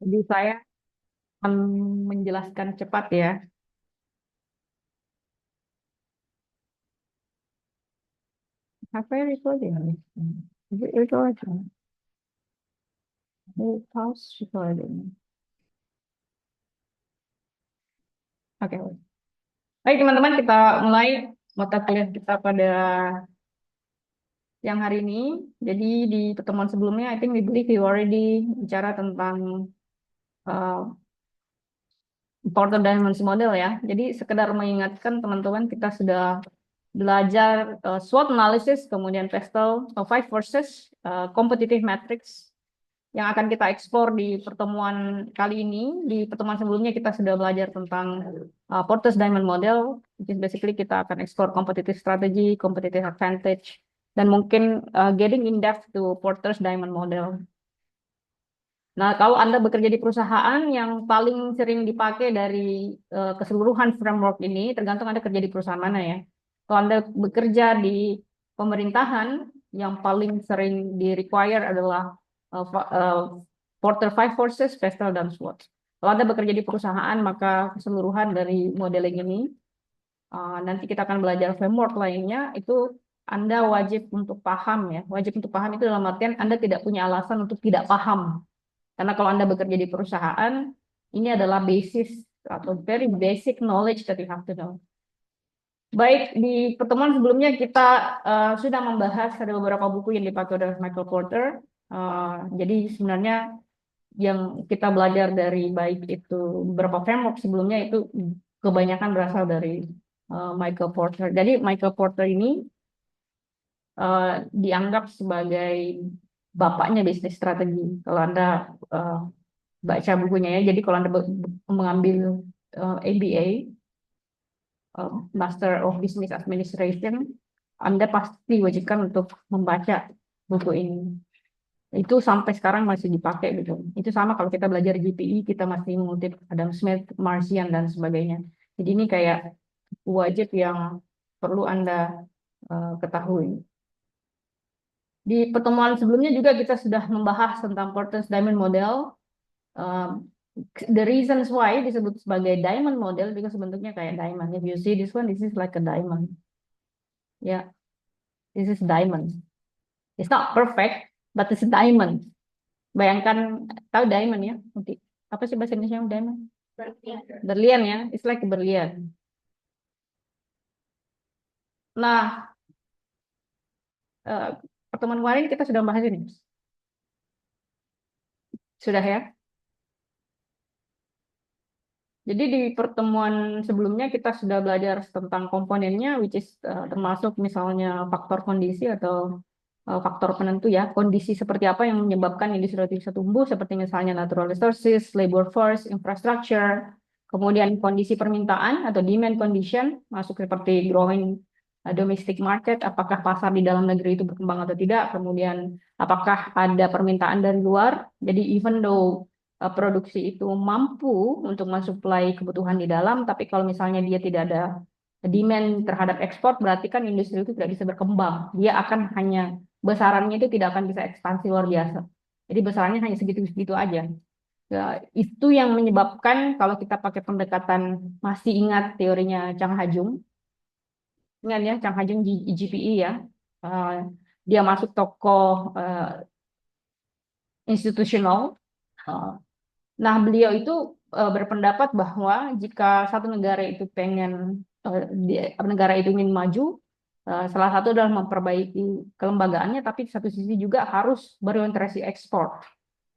Jadi saya akan menjelaskan cepat ya. Apa itu aja? Itu aja. Pause recording. Oke. Baik teman-teman, kita mulai mata kuliah kita pada yang hari ini. Jadi di pertemuan sebelumnya, I think we believe we already bicara tentang uh, Porter Dimension Model ya. Jadi sekedar mengingatkan teman-teman, kita sudah belajar SWOT analysis, kemudian Pestel, five forces, competitive matrix, yang akan kita eksplor di pertemuan kali ini. Di pertemuan sebelumnya kita sudah belajar tentang Porter's Diamond Model, which is basically kita akan explore competitive strategy, competitive advantage, dan mungkin getting in depth to Porter's Diamond Model. Nah, kalau Anda bekerja di perusahaan yang paling sering dipakai dari keseluruhan framework ini, tergantung Anda kerja di perusahaan mana ya. Kalau Anda bekerja di pemerintahan, yang paling sering di-require adalah Porter Five Forces, Pestel, dan SWOT. Kalau Anda bekerja di perusahaan, maka keseluruhan dari modeling ini, nanti kita akan belajar framework lainnya, itu Anda wajib untuk paham ya. Wajib untuk paham itu dalam artian Anda tidak punya alasan untuk tidak paham. Karena kalau Anda bekerja di perusahaan, ini adalah basis atau very basic knowledge that you have to know. Baik, di pertemuan sebelumnya kita sudah membahas ada beberapa buku yang dipakai oleh Michael Porter. Jadi sebenarnya yang kita belajar dari baik itu beberapa framework sebelumnya itu kebanyakan berasal dari Michael Porter. Jadi Michael Porter ini dianggap sebagai bapaknya bisnis strategi. Kalau Anda baca bukunya ya, jadi kalau Anda mengambil MBA, Master of Business Administration, Anda pasti wajibkan untuk membaca buku ini. Itu sampai sekarang masih dipakai gitu. Itu sama kalau kita belajar GPI, kita masih mengutip Adam Smith, Marcian, dan sebagainya. Jadi ini kayak wajib yang perlu Anda ketahui. Di pertemuan sebelumnya juga kita sudah membahas tentang Porter's Diamond Model. The reasons why disebut sebagai diamond model because bentuknya kayak diamond. If you see this one, this is like a diamond. Ya, this is diamond. It's not perfect, but it's a diamond. Bayangkan, tahu diamond ya? Apa sih bahasa Indonesia diamond? Berlian. Berlian ya, it's like berlian. Nah, eh, pertemuan kemarin kita sudah bahas ini. Sudah ya? Jadi di pertemuan sebelumnya kita sudah belajar tentang komponennya, which is termasuk misalnya faktor kondisi atau faktor penentu ya, kondisi seperti apa yang menyebabkan industri bisa tumbuh, seperti misalnya natural resources, labor force, infrastructure, kemudian kondisi permintaan atau demand condition, masuk seperti growing domestic market, apakah pasar di dalam negeri itu berkembang atau tidak, kemudian apakah ada permintaan dari luar, jadi even though produksi itu mampu untuk mensuplai kebutuhan di dalam, tapi kalau misalnya dia tidak ada demand terhadap ekspor, berarti kan industri itu tidak bisa berkembang. Dia akan hanya besarannya itu tidak akan bisa ekspansi luar biasa. Jadi besarannya hanya segitu-segitu aja. Ya, itu yang menyebabkan kalau kita pakai pendekatan, masih ingat teorinya Chang Ha-jung, ingat ya Chang Ha-jung GPE ya. Eh, Dia masuk tokoh institusional. Eh, Nah, beliau itu berpendapat bahwa jika satu negara itu pengen negara itu ingin maju, salah satu adalah memperbaiki kelembagaannya, tapi di satu sisi juga harus berorientasi ekspor.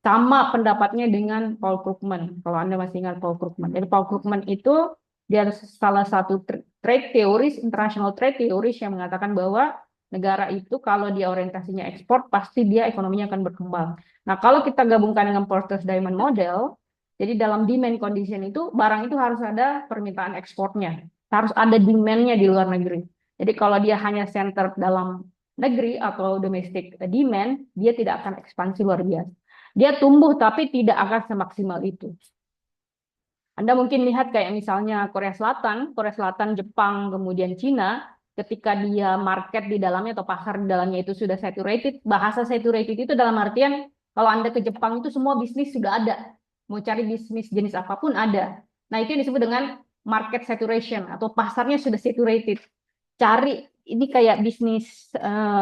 Sama pendapatnya dengan Paul Krugman. Kalau Anda masih ingat Paul Krugman. Jadi Paul Krugman itu dia salah satu trade theoris, international trade theoris yang mengatakan bahwa negara itu kalau dia orientasinya ekspor, pasti dia ekonominya akan berkembang. Nah, kalau kita gabungkan dengan Porter's Diamond Model, jadi dalam demand condition itu, barang itu harus ada permintaan ekspornya. Harus ada demand-nya di luar negeri. Jadi kalau dia hanya center dalam negeri atau domestic demand, dia tidak akan ekspansi luar biasa. Dia tumbuh tapi tidak akan semaksimal itu. Anda mungkin lihat kayak misalnya Korea Selatan, Jepang, kemudian Cina, ketika dia market di dalamnya atau pasar di dalamnya itu sudah saturated, bahasa saturated itu dalam artian kalau Anda ke Jepang itu semua bisnis sudah ada. mau cari bisnis jenis apapun ada. Nah, itu yang disebut dengan market saturation atau pasarnya sudah saturated. Cari ini kayak bisnis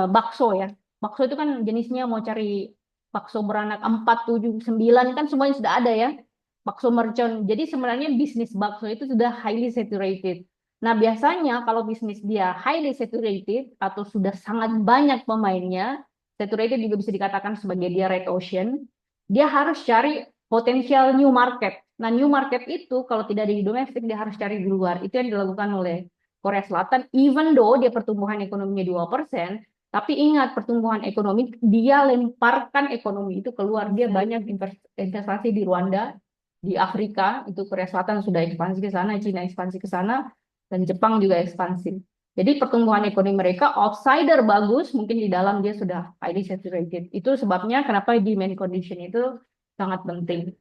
bakso ya. Bakso itu kan jenisnya mau cari bakso beranak 4, 7, 9 kan semuanya sudah ada ya. Bakso mercon. Jadi sebenarnya bisnis bakso itu sudah highly saturated. Nah, biasanya kalau bisnis dia highly saturated atau sudah sangat banyak pemainnya, saturated juga bisa dikatakan sebagai dia red ocean, dia harus cari potensial new market. Nah, new market itu kalau tidak di domestik, dia harus cari di luar. Itu yang dilakukan oleh Korea Selatan, even though dia pertumbuhan ekonominya 2%, tapi ingat pertumbuhan ekonomi, dia lemparkan ekonomi itu keluar. Dia banyak investasi di Rwanda, di Afrika, itu Korea Selatan sudah ekspansi ke sana, Cina ekspansi ke sana, dan Jepang juga ekspansi. Jadi pertumbuhan ekonomi mereka outsider bagus, mungkin di dalam dia sudah highly saturated. Itu sebabnya kenapa demand condition itu sangat penting.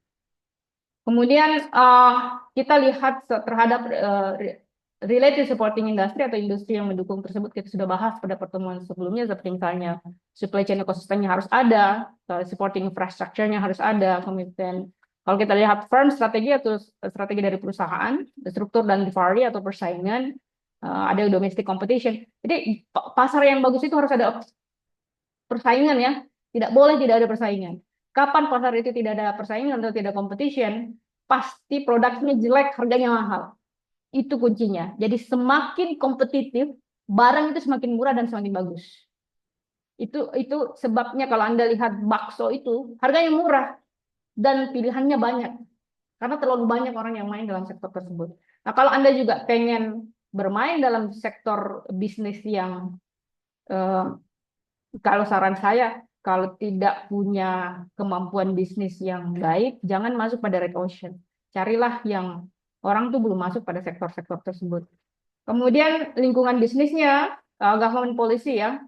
Kemudian kita lihat terhadap related supporting industry atau industri yang mendukung tersebut kita sudah bahas pada pertemuan sebelumnya seperti misalnya supply chain ekosistemnya harus ada, supporting infrastructure-nya harus ada, kemudian kalau kita lihat firm strategi atau strategi dari perusahaan, struktur dan value atau persaingan, ada domestic competition. Jadi pasar yang bagus itu harus ada persaingan ya, tidak boleh tidak ada persaingan. Kapan pasar itu tidak ada persaingan atau tidak competition, pasti produknya jelek, harganya mahal. Itu kuncinya. Jadi semakin kompetitif, barang itu semakin murah dan semakin bagus. Itu sebabnya kalau Anda lihat bakso itu harganya murah dan pilihannya banyak karena terlalu banyak orang yang main dalam sektor tersebut. Nah, kalau Anda juga pengen bermain dalam sektor bisnis yang eh, kalau saran saya, kalau tidak punya kemampuan bisnis yang baik, jangan masuk pada red ocean. Carilah yang orang tuh belum masuk pada sektor-sektor tersebut. Kemudian lingkungan bisnisnya, government policy ya.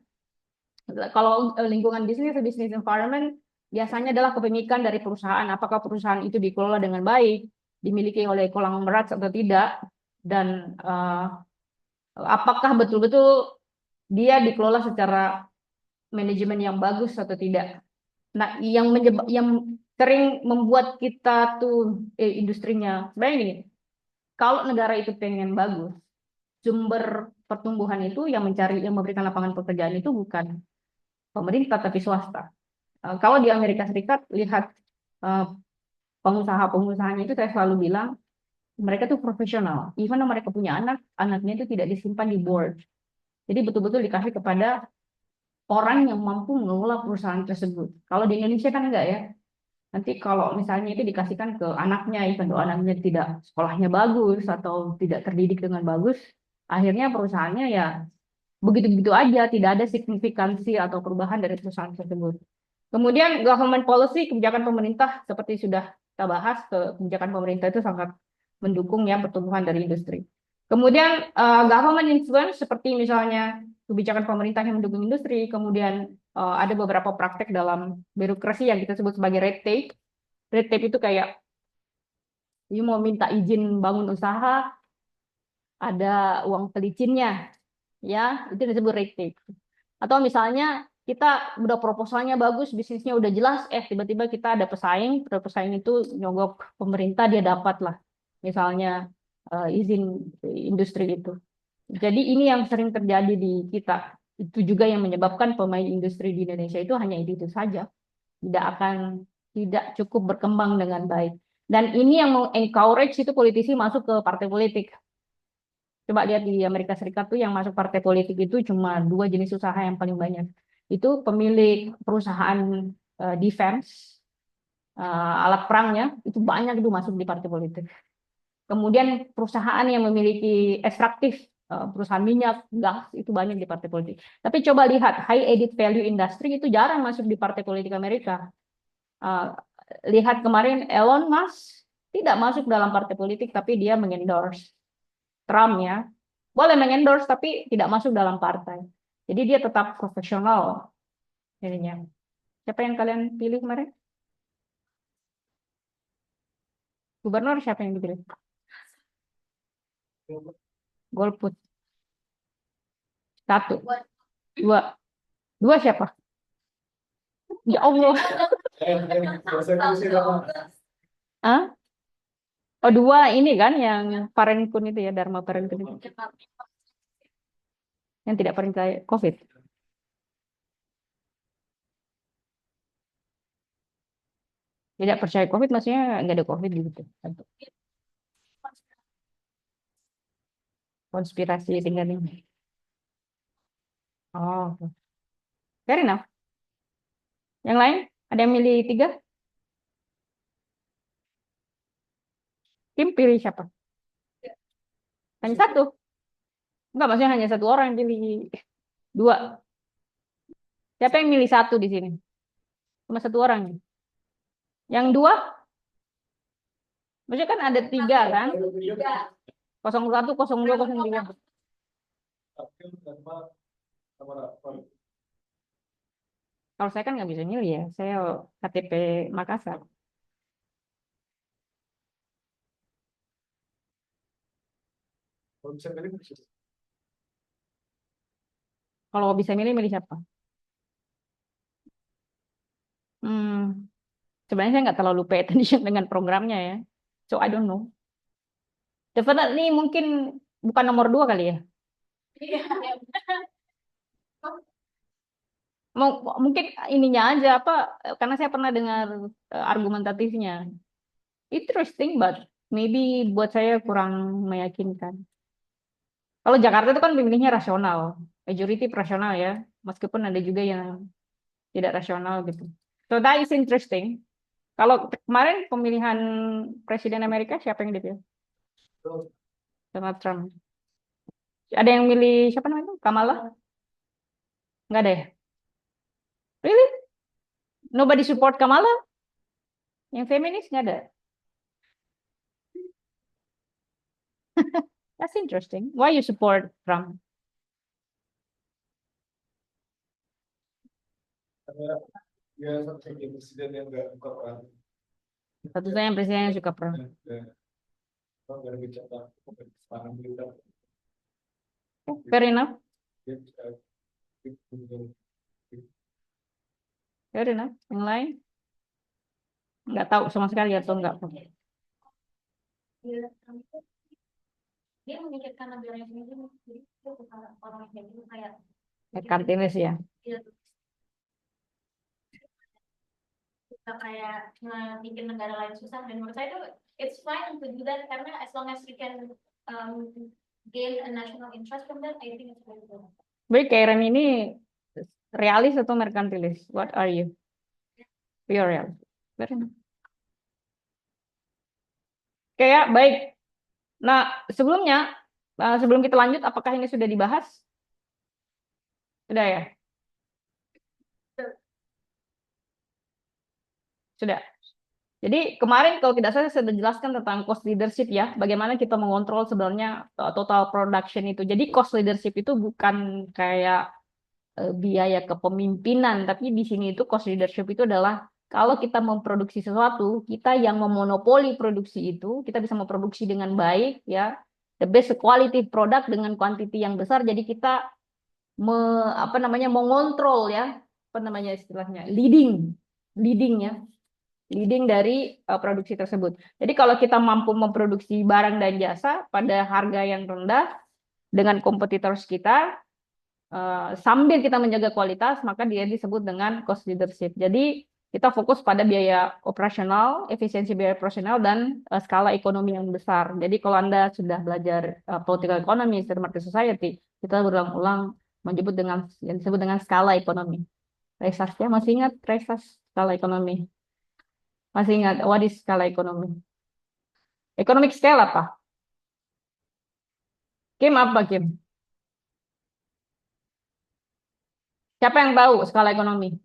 Kalau lingkungan bisnis, business environment, biasanya adalah kepemilikan dari perusahaan. Apakah perusahaan itu dikelola dengan baik, dimiliki oleh konglomerat atau tidak, dan apakah betul-betul dia dikelola secara manajemen yang bagus atau tidak. Nah, yang sering membuat kita tuh industrinya sebenarnya gini, kalau negara itu pengen bagus, sumber pertumbuhan itu yang memberikan lapangan pekerjaan itu bukan pemerintah tapi swasta. Kalau di Amerika Serikat lihat eh, pengusaha-pengusahanya itu saya selalu bilang mereka tuh profesional. Even though mereka punya anak, anaknya itu tidak disimpan di board. Jadi betul-betul dikasih kepada orang yang mampu mengelola perusahaan tersebut. Kalau di Indonesia kan enggak ya. Nanti kalau misalnya itu dikasihkan ke anaknya, kalau anaknya tidak sekolahnya bagus atau tidak terdidik dengan bagus, akhirnya perusahaannya ya begitu-begitu aja, tidak ada signifikansi atau perubahan dari perusahaan tersebut. Kemudian government policy, kebijakan pemerintah seperti sudah kita bahas, kebijakan pemerintah itu sangat mendukung ya pertumbuhan dari industri. Kemudian government influence seperti misalnya kebijakan pemerintah yang mendukung industri, kemudian ada beberapa praktek dalam birokrasi yang kita sebut sebagai red tape. Red tape itu kayak you mau minta izin bangun usaha, ada uang pelicinnya, ya itu disebut red tape. Atau misalnya kita udah proposalnya bagus, bisnisnya udah jelas, tiba-tiba kita ada pesaing, pesaing itu nyogok pemerintah dia dapat lah, misalnya izin industri itu. Jadi ini yang sering terjadi di kita. Itu juga yang menyebabkan pemain industri di Indonesia itu hanya itu saja, tidak cukup berkembang dengan baik. Dan ini yang encourage itu politisi masuk ke partai politik. Coba lihat di Amerika Serikat tuh yang masuk partai politik itu cuma 2 jenis usaha yang paling banyak. Itu pemilik perusahaan defense, alat perangnya, itu banyak itu masuk di partai politik. Kemudian perusahaan yang memiliki ekstraktif, perusahaan minyak, gas, itu banyak di partai politik. Tapi coba lihat, high added value industry itu jarang masuk di partai politik Amerika. Lihat kemarin Elon Musk tidak masuk dalam partai politik, tapi dia mengendorse Trump ya. Boleh mengendorse, tapi tidak masuk dalam partai. Jadi dia tetap profesional. Jadinya. Siapa yang kalian pilih kemarin? Gubernur siapa yang dipilih? Golput. 1. 2. 2 siapa? Ya Allah. Ah? Oh, dua ini kan yang Parenkun itu ya, Dharma Parenkun itu. Yang tidak percaya COVID. Tidak percaya COVID maksudnya nggak ada COVID gitu. Konspirasi tinggal ini. Oh, fair enough. Yang lain? Ada yang milih tiga? Kim pilih siapa? Hanya satu? Enggak, maksudnya hanya satu orang yang pilih dua. Siapa yang milih satu di sini? Cuma satu orang. Yang dua? Maksudnya kan ada tiga kan? 01, 02, 03. Kalau saya kan nggak bisa milih ya. Saya KTP Makassar. Kalau bisa milih, milih siapa? Hmm, sebenarnya saya nggak terlalu pay attention dengan programnya ya. So I don't know. Definitely mungkin bukan nomor dua kali ya. Mungkin ininya aja apa? Karena saya pernah dengar argumentatifnya. Interesting, but maybe buat saya kurang meyakinkan. Kalau Jakarta itu kan pemilihnya rasional, majority rasional ya, meskipun ada juga yang tidak rasional gitu. So that is interesting. Kalau kemarin pemilihan presiden Amerika siapa yang dipilih? Donald Trump. Ada yang milih siapa namanya? Kamala? Nggak ada ya? Really? Nobody support Kamala? Yang feminis nggak ada? That's interesting. Why you support Trump? Satu-satunya presiden yang suka Trump. Fair enough. Fair enough. Yang lain? Nggak tahu sama sekali atau nggak. Dia memikirkan negaranya sendiri, jadi dia bukan orang yang kayak gitu kayak Kartines ya. Kita kayak bikin negara lain susah dan menurut saya itu it's fine to do that karena as long as we can um, gain a national interest from that, I think it's very good. Baik, Karen ini realis atau merkantilis? What are you? Pure realis. Very nice. Kayak baik. Nah, sebelumnya sebelum kita lanjut, apakah ini sudah dibahas? Sudah ya? Sudah. Jadi kemarin kalau tidak salah saya sudah jelaskan tentang cost leadership ya, bagaimana kita mengontrol sebenarnya total production itu. Jadi cost leadership itu bukan kayak biaya kepemimpinan, tapi di sini itu cost leadership itu adalah kalau kita memproduksi sesuatu, kita yang memonopoli produksi itu, kita bisa memproduksi dengan baik ya, the best quality product dengan quantity yang besar. Jadi kita apa namanya mengontrol ya, apa namanya istilahnya, leading ya leading dari produksi tersebut. Jadi kalau kita mampu memproduksi barang dan jasa pada harga yang rendah dengan kompetitor kita, sambil kita menjaga kualitas, maka dia disebut dengan cost leadership. Jadi kita fokus pada biaya operasional, efisiensi biaya operasional, dan skala ekonomi yang besar. Jadi kalau Anda sudah belajar political economy, market society, kita berulang-ulang menyebut dengan yang disebut dengan skala ekonomi. Reisas ya, masih ingat Reisas skala ekonomi? Masih ingat, what is skala ekonomi? Economic scale apa? Kim apa, Kim? Siapa yang tahu skala ekonomi?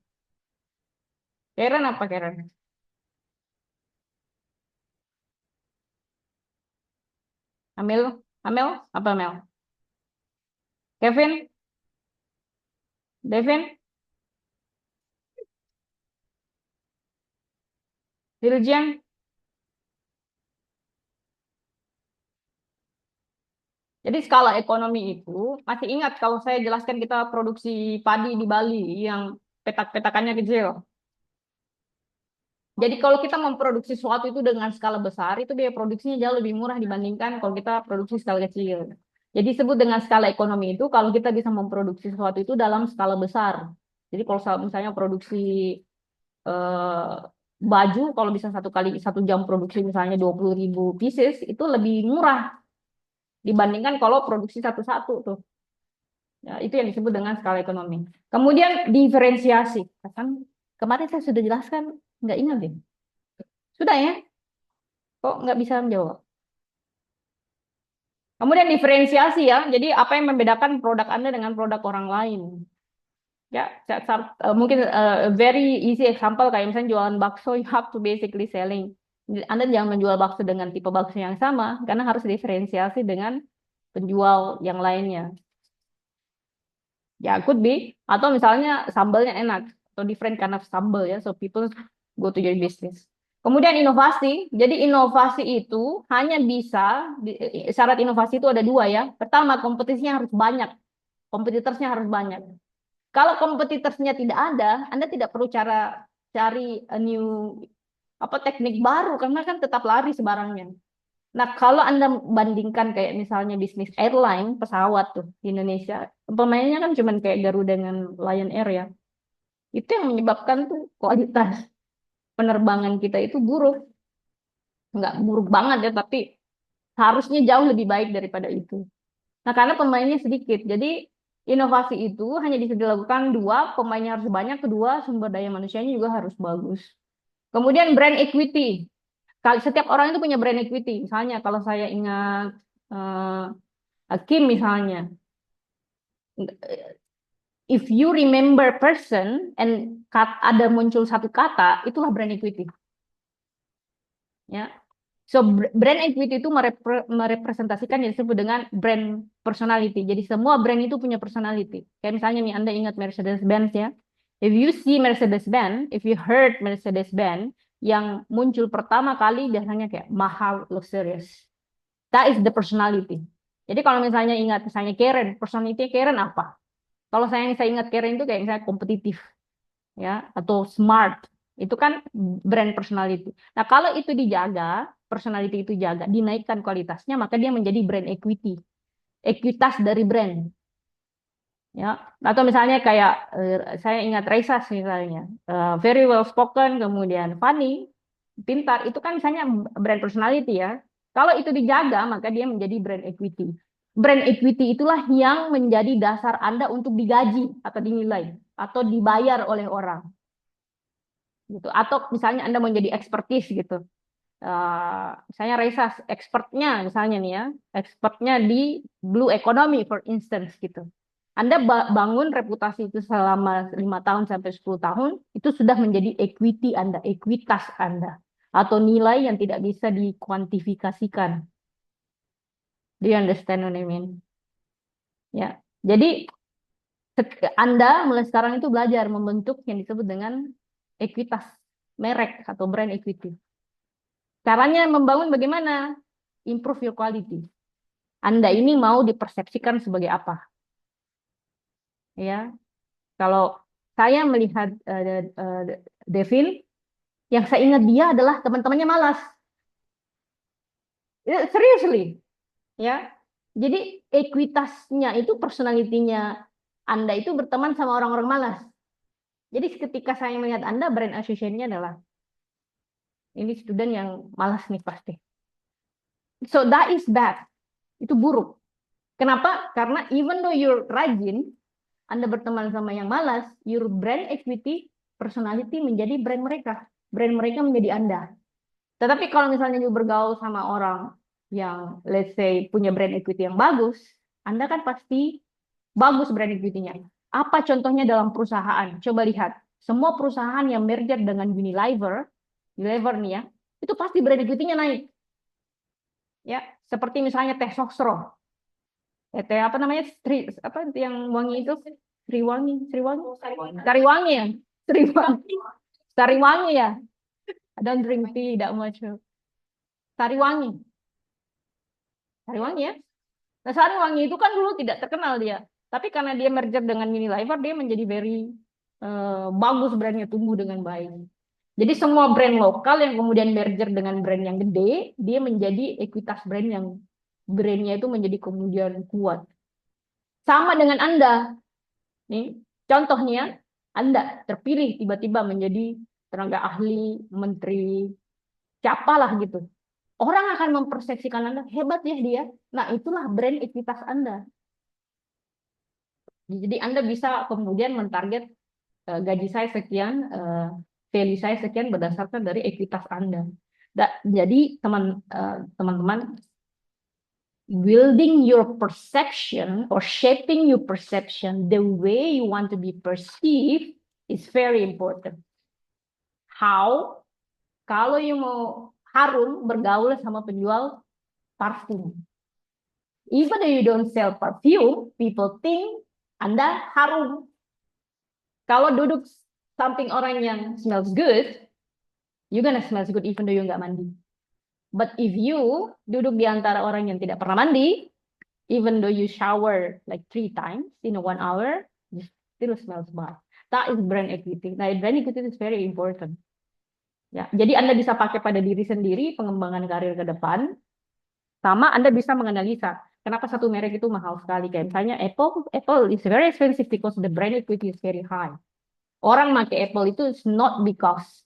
Karen apa, Karen? Amil? Amel? Apa, Mel? Kevin? Devin? Diljian? Jadi skala ekonomi itu, masih ingat kalau saya jelaskan kita produksi padi di Bali yang petak-petakannya kecil. Jadi kalau kita memproduksi sesuatu itu dengan skala besar, itu biaya produksinya jauh lebih murah dibandingkan kalau kita produksi skala kecil. Jadi disebut dengan skala ekonomi itu kalau kita bisa memproduksi sesuatu itu dalam skala besar. Jadi kalau misalnya produksi eh, baju, kalau bisa satu kali 1 jam produksi misalnya 20.000 pieces, itu lebih murah dibandingkan kalau produksi satu-satu tuh. Ya, itu yang disebut dengan skala ekonomi. Kemudian diferensiasi. Kan kemarin saya sudah jelaskan, nggak ingat deh. Sudah ya? Kok nggak bisa menjawab? Kemudian diferensiasi ya. Jadi apa yang membedakan produk Anda dengan produk orang lain? Ya, mungkin very easy example kayak misalnya jualan bakso, you have to basically selling. Anda jangan menjual bakso dengan tipe bakso yang sama, karena harus diferensiasi dengan penjual yang lainnya. Ya, could be. Atau misalnya sambalnya enak, atau different kind of sambal ya, so people go to your business. Kemudian inovasi. Jadi inovasi itu hanya bisa, syarat inovasi itu ada 2 ya. Pertama, kompetisinya harus banyak. Kompetitornya harus banyak. Kalau kompetitornya tidak ada, Anda tidak perlu cari a new teknik baru karena kan tetap lari sebarangnya. Nah, kalau Anda bandingkan kayak misalnya bisnis airline, pesawat tuh di Indonesia, pemainnya kan cuma kayak Garuda dengan Lion Air ya. Itu yang menyebabkan tuh kualitas penerbangan kita itu buruk. Nggak buruk banget ya, tapi harusnya jauh lebih baik daripada itu. Nah, karena pemainnya sedikit. Jadi inovasi itu hanya bisa dilakukan 2, pemainnya harus banyak, kedua sumber daya manusianya juga harus bagus. Kemudian brand equity. Setiap orang itu punya brand equity. Misalnya kalau saya ingat Kim misalnya, if you remember person and ada muncul satu kata, itulah brand equity. Ya, so brand equity itu merepresentasikan yang disebut dengan brand personality. Jadi semua brand itu punya personality. Kayak misalnya nih Anda ingat Mercedes-Benz ya. If you see Mercedes-Benz, if you heard Mercedes-Benz, yang muncul pertama kali biasanya kayak mahal, luxurious. That is the personality. Jadi kalau misalnya ingat misalnya Karen, personality Karen apa? Kalau saya ingat Karen itu kayak misalnya kompetitif ya atau smart. Itu kan brand personality. Nah, kalau itu dijaga, personality itu jaga, dinaikkan kualitasnya, maka dia menjadi brand equity. Ekuitas dari brand. Ya, atau misalnya kayak saya ingat Reisas misalnya, very well spoken, kemudian funny, pintar, itu kan misalnya brand personality ya. Kalau itu dijaga, maka dia menjadi brand equity. Brand equity itulah yang menjadi dasar Anda untuk digaji atau dinilai atau dibayar oleh orang gitu. Atau misalnya Anda mau jadi expertise gitu. Misalnya Reza expertnya misalnya nih ya, expertnya di blue economy for instance gitu. Anda bangun reputasi itu selama 5 tahun sampai 10 tahun, itu sudah menjadi equity Anda, ekuitas Anda, atau nilai yang tidak bisa dikuantifikasikan. Do you understand what I mean? Ya, jadi Anda mulai sekarang itu belajar membentuk yang disebut dengan ekuitas merek atau brand equity. Caranya membangun bagaimana? Improve your quality. Anda ini mau dipersepsikan sebagai apa? Ya, kalau saya melihat Devin, yang saya ingat dia adalah teman-temannya malas. Seriously, ya. Jadi ekuitasnya itu personalitinya Anda itu berteman sama orang-orang malas. Jadi ketika saya melihat Anda, brand association-nya adalah ini student yang malas nih pasti. So that is bad. Itu buruk. Kenapa? Karena even though you're rajin, Anda berteman sama yang malas, your brand equity, personality menjadi brand mereka. Brand mereka menjadi Anda. Tetapi kalau misalnya you bergaul sama orang yang let's say punya brand equity yang bagus, Anda kan pasti bagus brand equity-nya. Apa contohnya dalam perusahaan? Coba lihat. Semua perusahaan yang merger dengan Unilever, Unilever nih ya, itu pasti brand equity-nya naik. Ya, seperti misalnya teh Soxro. Teh apa namanya? Apa yang wangi itu? Sriwangi, Sriwangi, Sariwangi ya, Sriwangi, Sariwangi ya. I don't drink tea that much. Sariwangi, Sariwangi ya. Nah, Sariwangi itu kan dulu tidak terkenal dia, tapi karena dia merger dengan Unilever, dia menjadi very bagus brandnya tumbuh dengan baik. Jadi semua brand lokal yang kemudian merger dengan brand yang gede, dia menjadi ekuitas brand yang brandnya itu menjadi kemudian kuat. Sama dengan Anda, nih contohnya, Anda terpilih tiba-tiba menjadi tenaga ahli, menteri, siapalah gitu. Orang akan mempersepsikan Anda, hebat ya dia. Nah, itulah brand ekuitas Anda. Jadi Anda bisa kemudian mentarget gaji saya sekian, value saya sekian berdasarkan dari ekuitas Anda. Jadi teman-teman, building your perception or shaping your perception the way you want to be perceived is very important. How? Kalau you mau harum bergaul sama penjual parfum. Even though you don't sell perfume, people think Anda harum. Kalau duduk samping orang yang smells good, you're gonna smells good even though you nggak mandi. But if you duduk di antara orang yang tidak pernah mandi, even though you shower like 3 times in 1 hour, you still smells bad. That is brand equity. Nah, brand equity is very important. Ya, jadi Anda bisa pakai pada diri sendiri pengembangan karir ke depan, sama Anda bisa menganalisa kenapa satu merek itu mahal sekali. Kayak misalnya Apple is very expensive because the brand equity is very high. Orang pakai Apple itu is not because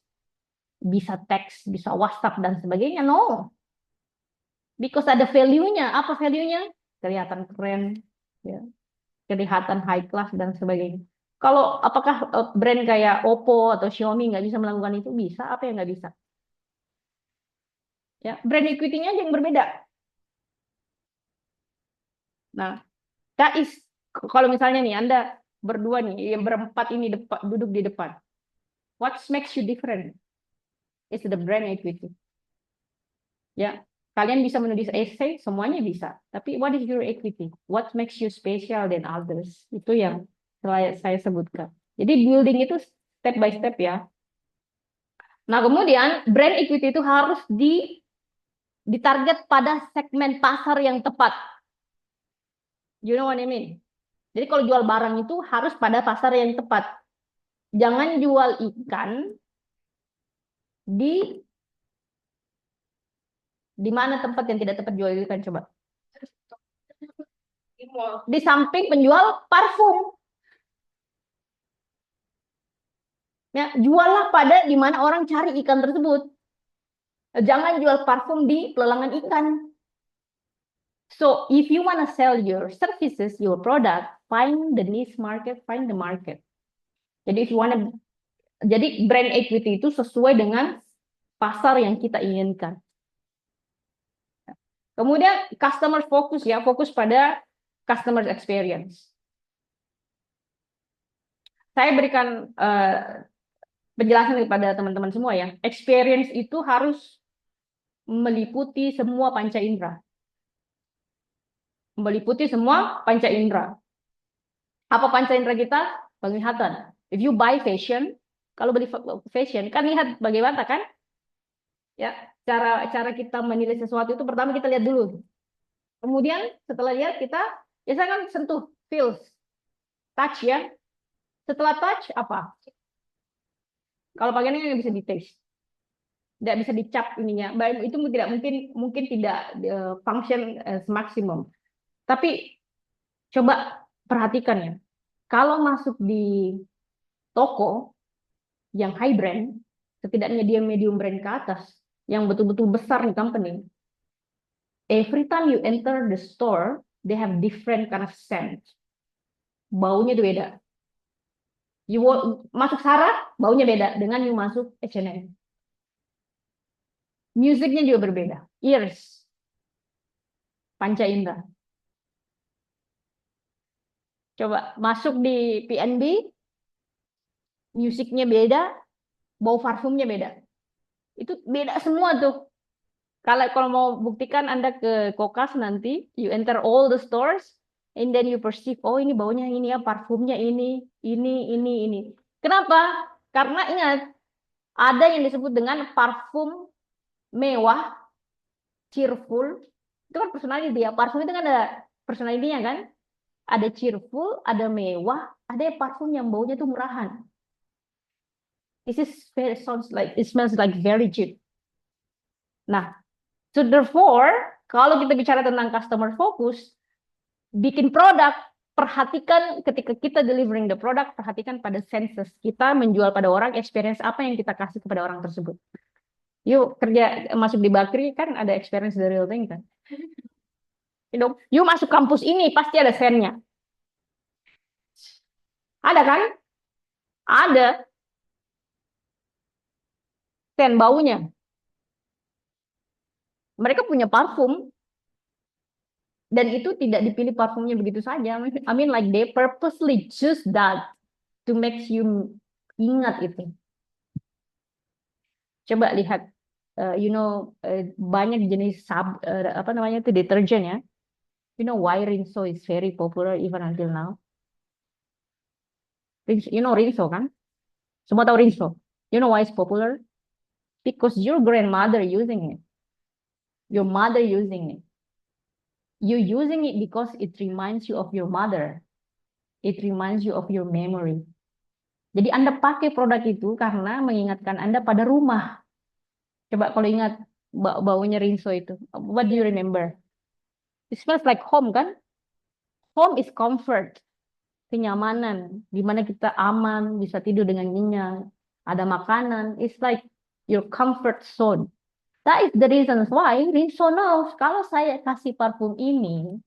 bisa teks, bisa WhatsApp dan sebagainya. No. Because ada value-nya. Apa value-nya? Kelihatan keren, ya. Kelihatan high class dan sebagainya. Kalau apakah brand kayak Oppo atau Xiaomi nggak bisa melakukan itu? Bisa. Apa yang nggak bisa? Ya, brand equity-nya aja yang berbeda. Nah, that is kalau misalnya nih Anda berdua nih, yang berempat ini duduk di depan. What makes you different? It's the brand equity. Ya, kalian bisa menulis essay, semuanya bisa. Tapi what is your equity? What makes you special than others? Itu yang saya sebutkan. Jadi building itu step by step ya. Nah, kemudian brand equity itu harus ditarget pada segmen pasar yang tepat. You know what I mean? Jadi kalau jual barang itu harus pada pasar yang tepat. Jangan jual ikan di mana tempat yang tidak tepat jual ikan, coba. Di samping penjual parfum. Ya, juallah pada di mana orang cari ikan tersebut. Jangan jual parfum di pelelangan ikan. So, if you want to sell your services, your product, find the niche market, find the market. Jadi, if you want to, jadi brand equity itu sesuai dengan pasar yang kita inginkan. Kemudian customer focus ya, fokus pada customer experience. Saya berikan penjelasan kepada teman-teman semua ya. Experience itu harus meliputi semua panca indera. Meliputi semua panca indera. Apa panca indera kita? Penglihatan. If you buy fashion, kalau beli fashion kan lihat bagaimana kan? Ya, cara kita menilai sesuatu itu pertama kita lihat dulu. Kemudian setelah lihat kita biasanya kan sentuh, feels, touch ya. Setelah touch apa? Kalau pakaiannya nggak bisa di taste, tidak bisa dicap ininya. Itu tidak mungkin tidak function maksimum. Tapi coba perhatikan ya. Kalau masuk di toko yang high brand, setidaknya dia medium brand ke atas, yang betul-betul besar nih company, every time you enter the store, they have different kind of scent. Baunya itu beda. You masuk Sarah, baunya beda dengan you masuk H&M. Musiknya juga berbeda. Ears, panca indera. Coba masuk di PNB, musiknya beda, bau parfumnya beda. Itu beda semua tuh. Kalau mau buktikan Anda ke Kokas nanti, you enter all the stores, and then you perceive, oh ini baunya ini ya, parfumnya ini. Kenapa? Karena ingat, ada yang disebut dengan parfum mewah, cheerful. Itu kan personality ya. Parfum itu kan ada personality-nya kan? Ada cheerful, ada mewah, ada parfum yang baunya tuh murahan. Sounds like it smells like very cheap. Nah, so therefore, kalau kita bicara tentang customer focus, bikin produk, perhatikan ketika kita delivering the product, perhatikan pada senses kita menjual pada orang, experience apa yang kita kasih kepada orang tersebut. Yuk kerja masuk di Bakri kan ada experience the real thing kan. Yuk masuk kampus ini pasti ada sennya. Ada kan? Ada sen baunya. Mereka punya parfum dan itu tidak dipilih parfumnya begitu saja. I mean like they purposely choose that to make you ingat itu. Coba lihat, banyak jenis apa namanya itu deterjen ya. You know why Rinso is very popular even until now? Rinso kan? Semua tahu Rinso. You know why it's popular? Because your grandmother using it, your mother using it. You using it because it reminds you of your mother. It reminds you of your memory. Jadi Anda pakai produk itu karena mengingatkan Anda pada rumah. Coba kalau ingat baunya Rinso itu. What do you remember? It smells like home kan? Home is comfort, kenyamanan, di mana kita aman, bisa tidur dengan nyenyak, ada makanan. It's like your comfort zone. That is the reason why Rinso knows kalau saya kasih parfum ini,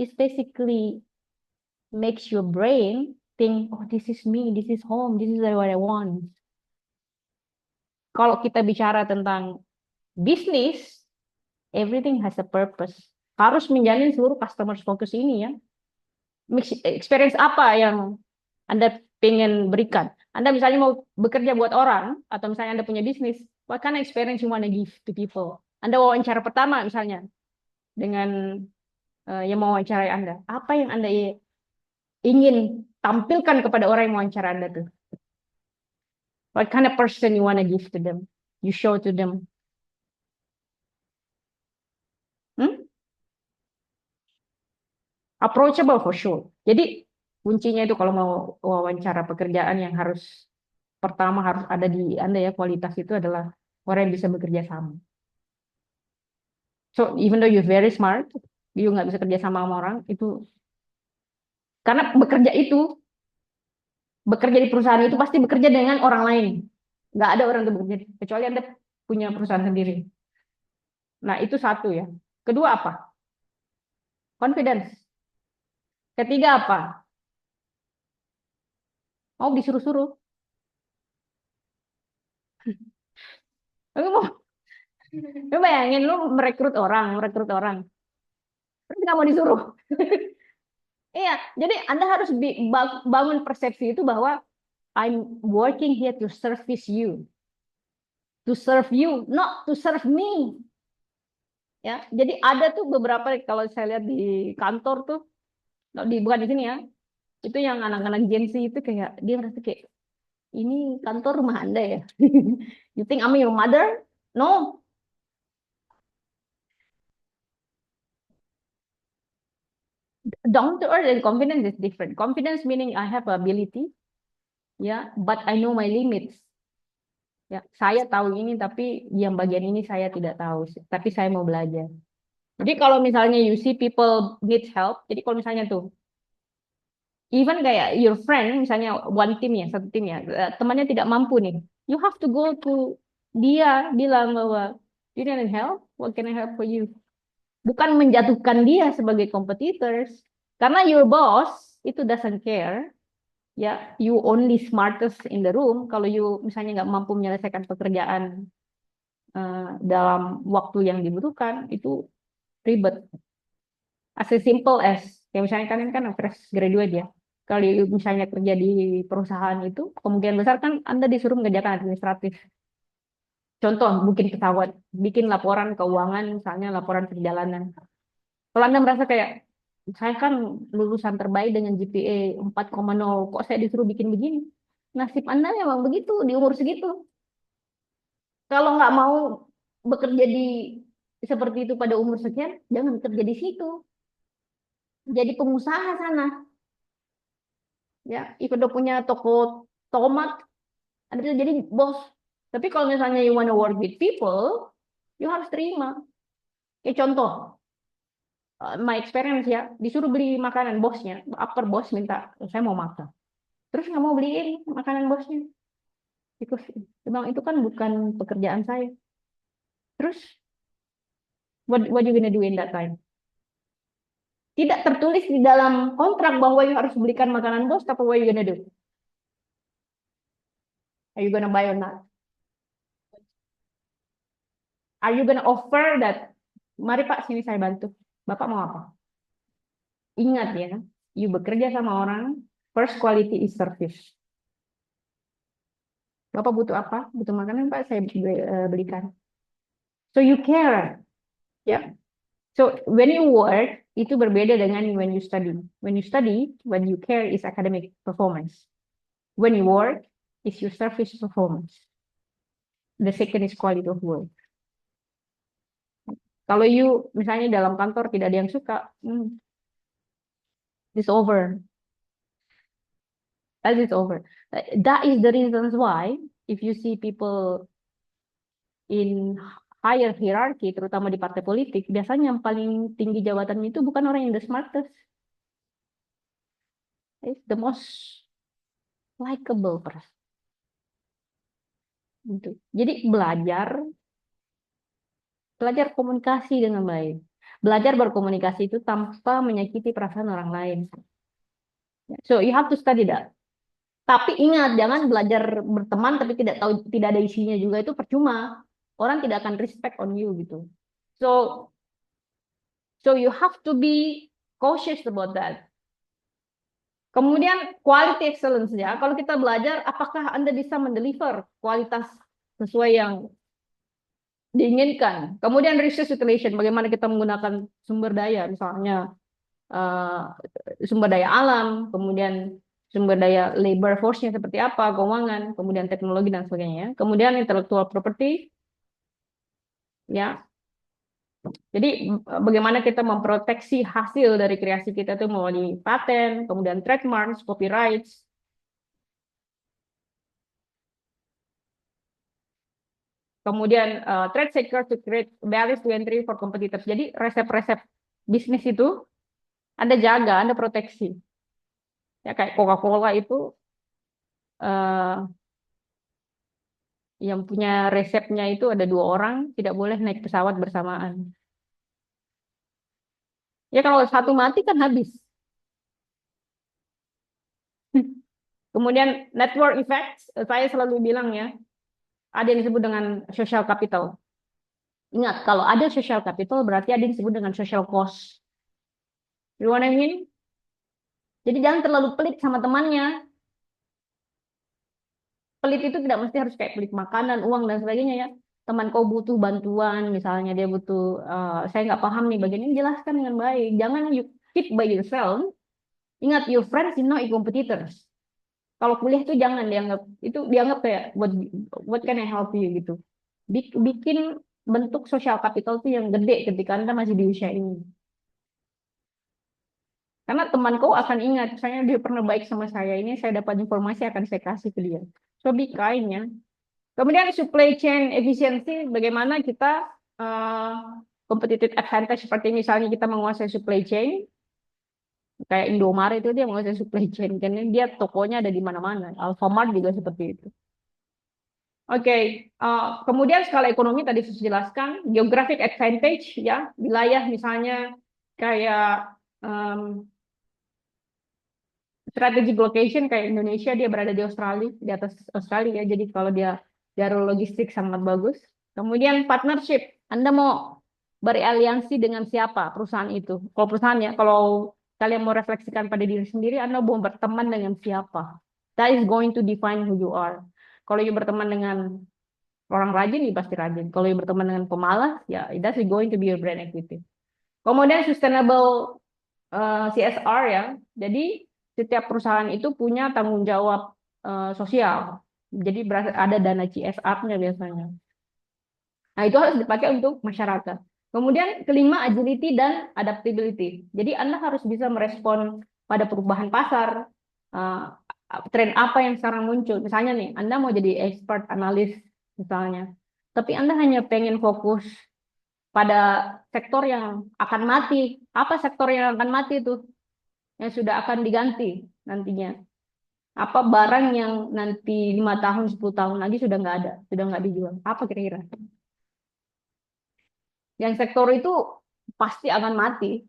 it's basically makes your brain think, oh this is me, this is home, this is what I want. Kalau kita bicara tentang bisnis, everything has a purpose. Harus menjalin seluruh customer focus ini ya. Experience apa yang Anda pengen berikan? Anda misalnya mau bekerja buat orang, atau misalnya Anda punya bisnis, what kind of experience you want to give to people? Anda wawancara pertama misalnya, dengan yang mau wawancarai Anda. Apa yang Anda ingin tampilkan kepada orang yang wawancara Anda tuh? What kind of person you want to give to them? You show to them. Hmm? Approachable for sure. Jadi kuncinya itu kalau mau wawancara pekerjaan yang pertama harus ada di Anda ya, kualitas itu adalah orang yang bisa bekerja sama. So even though you're very smart, you nggak bisa kerja sama orang itu karena bekerja di perusahaan itu pasti bekerja dengan orang lain. Nggak ada orang yang bekerja kecuali Anda punya perusahaan sendiri. Nah itu satu ya. Kedua apa? Confidence. Ketiga apa? Mau disuruh-suruh. Lu mau, lu bayangin lu merekrut orang, terus nggak mau disuruh. Iya, jadi Anda harus bangun persepsi itu bahwa I'm working here to serve you, not to serve me. Ya, jadi ada tuh beberapa kalau saya lihat di kantor tuh, bukan di sini ya, itu yang anak-anak Gen Z itu kayak dia merasa kayak ini kantor rumah Anda ya. You think I'm your mother? No. Down to earth and confidence is different. Confidence meaning I have ability, ya, but I know my limits. Ya, saya tahu ini tapi yang bagian ini saya tidak tahu, tapi saya mau belajar. Jadi kalau misalnya you see people need help, jadi kalau misalnya tuh even kayak your friend misalnya one team ya, satu tim ya, temannya tidak mampu nih, you have to go to dia bilang bahwa you need help, what can I help for you? Bukan menjatuhkan dia sebagai competitors, karena your boss itu doesn't care. Ya, you only smartest in the room. Kalau you misalnya nggak mampu menyelesaikan pekerjaan dalam waktu yang dibutuhkan, itu ribet. As simple as, kayak misalnya kalian kan fresh graduate ya. Kalau misalnya kerja di perusahaan itu, kemungkinan besar kan Anda disuruh mengerjakan administratif. Contoh, mungkin ketahuan, bikin laporan keuangan, misalnya laporan perjalanan. Kalau Anda merasa kayak, saya kan lulusan terbaik dengan GPA 4,0, kok saya disuruh bikin begini? Nasib Anda memang begitu di umur segitu. Kalau nggak mau bekerja seperti itu pada umur sekian, jangan kerja di situ. Jadi pengusaha sana. Ya, ikut udah punya toko tomat, Anda bisa jadi bos. Tapi kalau misalnya you wanna work with people, you harus terima. Kayak contoh, my experience ya, disuruh beli makanan bosnya, upper bos minta, saya mau makan. Terus nggak mau beliin makanan bosnya. Because memang itu kan bukan pekerjaan saya. Terus, what you gonna do in that time? Tidak tertulis di dalam kontrak bahwa you harus belikan makanan bos, tapi what you gonna do? Are you gonna buy or not? Are you gonna offer that? Mari Pak, sini saya bantu. Bapak mau apa? Ingat ya, you bekerja sama orang, first quality is service. Bapak butuh apa? Butuh makanan, Pak, saya belikan. So you care, ya. So when you work, itu berbeda dengan when you study. When you study, when you care is academic performance. When you work, is your service performance. The second is quality of work. Kalau you misalnya dalam kantor tidak ada yang suka, it's over. That is over. That is the reasons why if you see people in higher hierarchy, terutama di partai politik, biasanya yang paling tinggi jabatannya itu bukan orang yang the smartest, it's the most likable person. Gitu. Jadi belajar komunikasi dengan baik. Belajar berkomunikasi itu tanpa menyakiti perasaan orang lain. So you have to study that. Tapi ingat, jangan belajar berteman tapi tidak ada isinya juga, itu percuma. Orang tidak akan respect on you gitu. So you have to be cautious about that. Kemudian quality excellence ya. Kalau kita belajar, apakah Anda bisa mendeliver kualitas sesuai yang diinginkan. Kemudian resource utilization, bagaimana kita menggunakan sumber daya, misalnya sumber daya alam, kemudian sumber daya labor force-nya seperti apa, keuangan, kemudian teknologi dan sebagainya. Kemudian intellectual property, ya. Jadi bagaimana kita memproteksi hasil dari kreasi kita itu melalui paten, kemudian trademarks, copyrights. Kemudian trade secret to create barriers to entry for competitors. Jadi resep-resep bisnis itu Anda jaga, Anda proteksi. Ya kayak Coca-Cola itu yang punya resepnya itu ada 2 orang, tidak boleh naik pesawat bersamaan. Ya kalau satu mati kan habis. Kemudian network effects, saya selalu bilang ya, ada yang disebut dengan social capital. Ingat, kalau ada social capital berarti ada yang disebut dengan social cost. You know what I mean? Jadi jangan terlalu pelit sama temannya. Pelit itu tidak mesti harus kayak pelit makanan, uang dan sebagainya ya. Teman kau butuh bantuan, misalnya dia butuh, saya nggak paham nih bagian ini, jelaskan dengan baik. Jangan you keep by yourself. Ingat, your friends is not your competitors. Kalau kuliah itu jangan dianggap kayak what can I help you gitu. Bikin bentuk social capital itu yang gede ketika Anda masih di usia ini. Karena temanku akan ingat, misalnya dia pernah baik sama saya, ini saya dapat informasi akan saya kasih ke dia. So be kind ya. Kemudian supply chain efficiency, bagaimana kita competitive advantage seperti misalnya kita menguasai supply chain, kayak Indomaret itu dia menguasai supply chain, karena dia tokonya ada di mana-mana. Alfamart juga seperti itu. Oke, kemudian skala ekonomi tadi saya jelaskan, geographic advantage ya, wilayah misalnya kayak strategic location kayak Indonesia, dia berada di Australia, di atas Australia ya, jadi kalau dia jalur logistik sangat bagus. Kemudian partnership, Anda mau beraliansi dengan siapa perusahaan itu? Kalau perusahaannya, kalau kalian mau refleksikan pada diri sendiri, Anda mau berteman dengan siapa? That is going to define who you are. Kalau you berteman dengan orang rajin, ya pasti rajin. Kalau you berteman dengan pemalas, ya that's going to be your brand equity. Kemudian sustainable CSR ya. Jadi setiap perusahaan itu punya tanggung jawab sosial. Jadi ada dana CSR-nya biasanya. Nah, itu harus dipakai untuk masyarakat. Kemudian kelima, agility dan adaptability. Jadi Anda harus bisa merespon pada perubahan pasar. tren apa yang sekarang muncul. Misalnya nih, Anda mau jadi expert analis misalnya, tapi Anda hanya pengen fokus pada sektor yang akan mati. Apa sektor yang akan mati itu? Yang sudah akan diganti nantinya. Apa barang yang nanti 5 tahun, 10 tahun lagi sudah nggak ada, sudah nggak dijual. Apa kira-kira? Yang sektor itu pasti akan mati.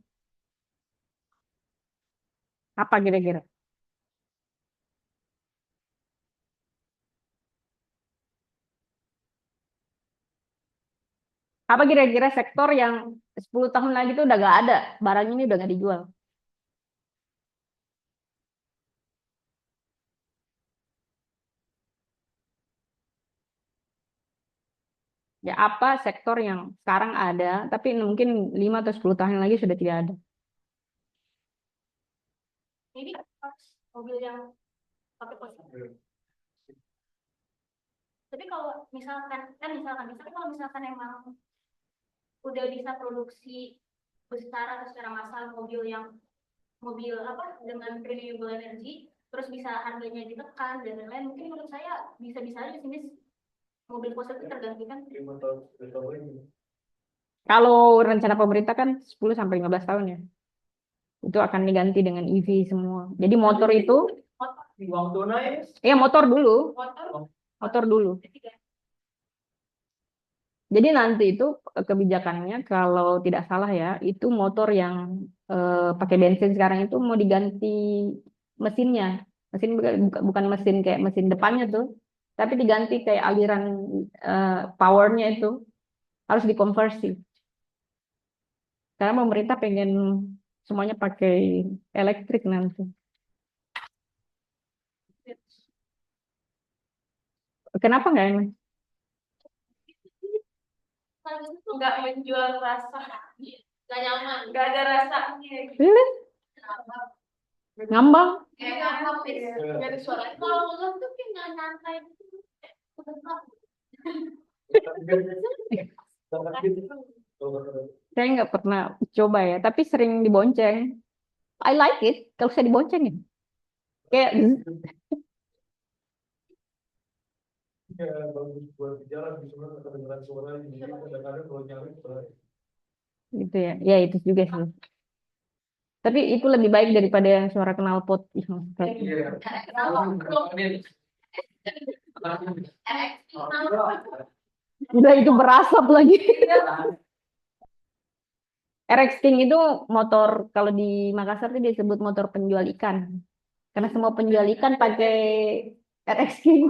Apa kira-kira? Apa kira-kira sektor yang 10 tahun lagi itu udah nggak ada, barang ini udah nggak dijual. Ya apa sektor yang sekarang ada, tapi mungkin 5 atau 10 tahun lagi sudah tidak ada. Ini mobil yang pakai posisi. Tapi kalau misalkan, misalkan kalau misalkan emang udah bisa produksi besar atau secara massal mobil apa dengan renewable energy, terus bisa harganya ditekan dan lain-lain, mungkin menurut saya bisa-bisa aja sini mobil fosil itu tergantikan. Kalau rencana pemerintah kan 10 sampai 15 tahun ya. Itu akan diganti dengan EV semua. Jadi motor itu ya motor dulu. Motor dulu. Jadi nanti itu kebijakannya kalau tidak salah ya, itu motor yang pakai bensin sekarang itu mau diganti mesinnya. Mesin bukan mesin kayak mesin depannya tuh, tapi diganti kayak aliran powernya itu harus dikonversi. Karena pemerintah pengen semuanya pakai elektrik nanti. Kenapa nggak emang? Nggak menjual rasa, nggak nyaman, nggak ada rasanya. Really? Ngambang? Kayak ngambang, nggak ada suara. Kalau ngegas tuh kayak nggak nyantai gitu. Saya nggak pernah coba ya, tapi sering dibonceng. I like it kalau saya diboncengin. Kayak ya, bagus buat di jalan, bisa kedengaran suara ini. Kadang-kadang kalau nyari gitu ya. Ya itu juga sih. Tapi itu lebih baik daripada suara knalpot. Iya. Udah itu berasap lagi. RX King itu motor kalau di Makassar itu disebut motor penjual ikan. Karena semua penjual ikan pakai RX King.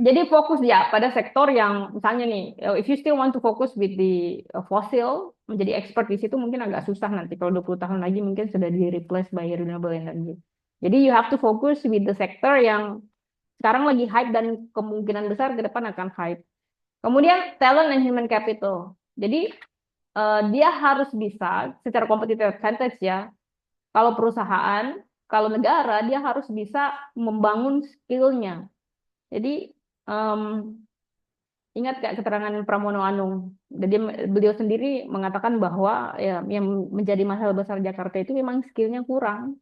Jadi fokus ya pada sektor yang misalnya nih, if you still want to focus with the fossil, menjadi expert di situ mungkin agak susah nanti. Kalau 20 tahun lagi mungkin sudah di replace by renewable energy. Jadi you have to focus with the sector yang sekarang lagi hype dan kemungkinan besar ke depan akan hype. Kemudian talent and human capital. Jadi dia harus bisa secara competitive advantage ya. Kalau perusahaan, kalau negara dia harus bisa membangun skillnya. Jadi ingat gak keterangan Pramono Anung? Jadi beliau sendiri mengatakan bahwa ya yang menjadi masalah besar Jakarta itu memang skillnya kurang.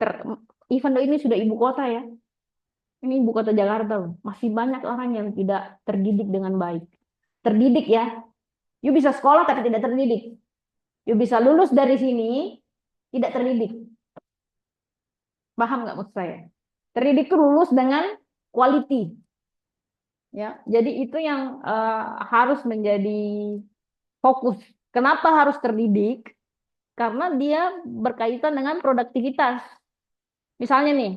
Ter, Even though ini sudah ibu kota ya, ini ibu kota Jakarta loh, masih banyak orang yang tidak terdidik dengan baik. Terdidik ya, you bisa sekolah tapi tidak terdidik. You bisa lulus dari sini tidak terdidik. Paham nggak maksud saya? Terdidik itu lulus dengan quality. Ya, jadi itu yang harus menjadi fokus. Kenapa harus terdidik? Karena dia berkaitan dengan produktivitas. Misalnya nih,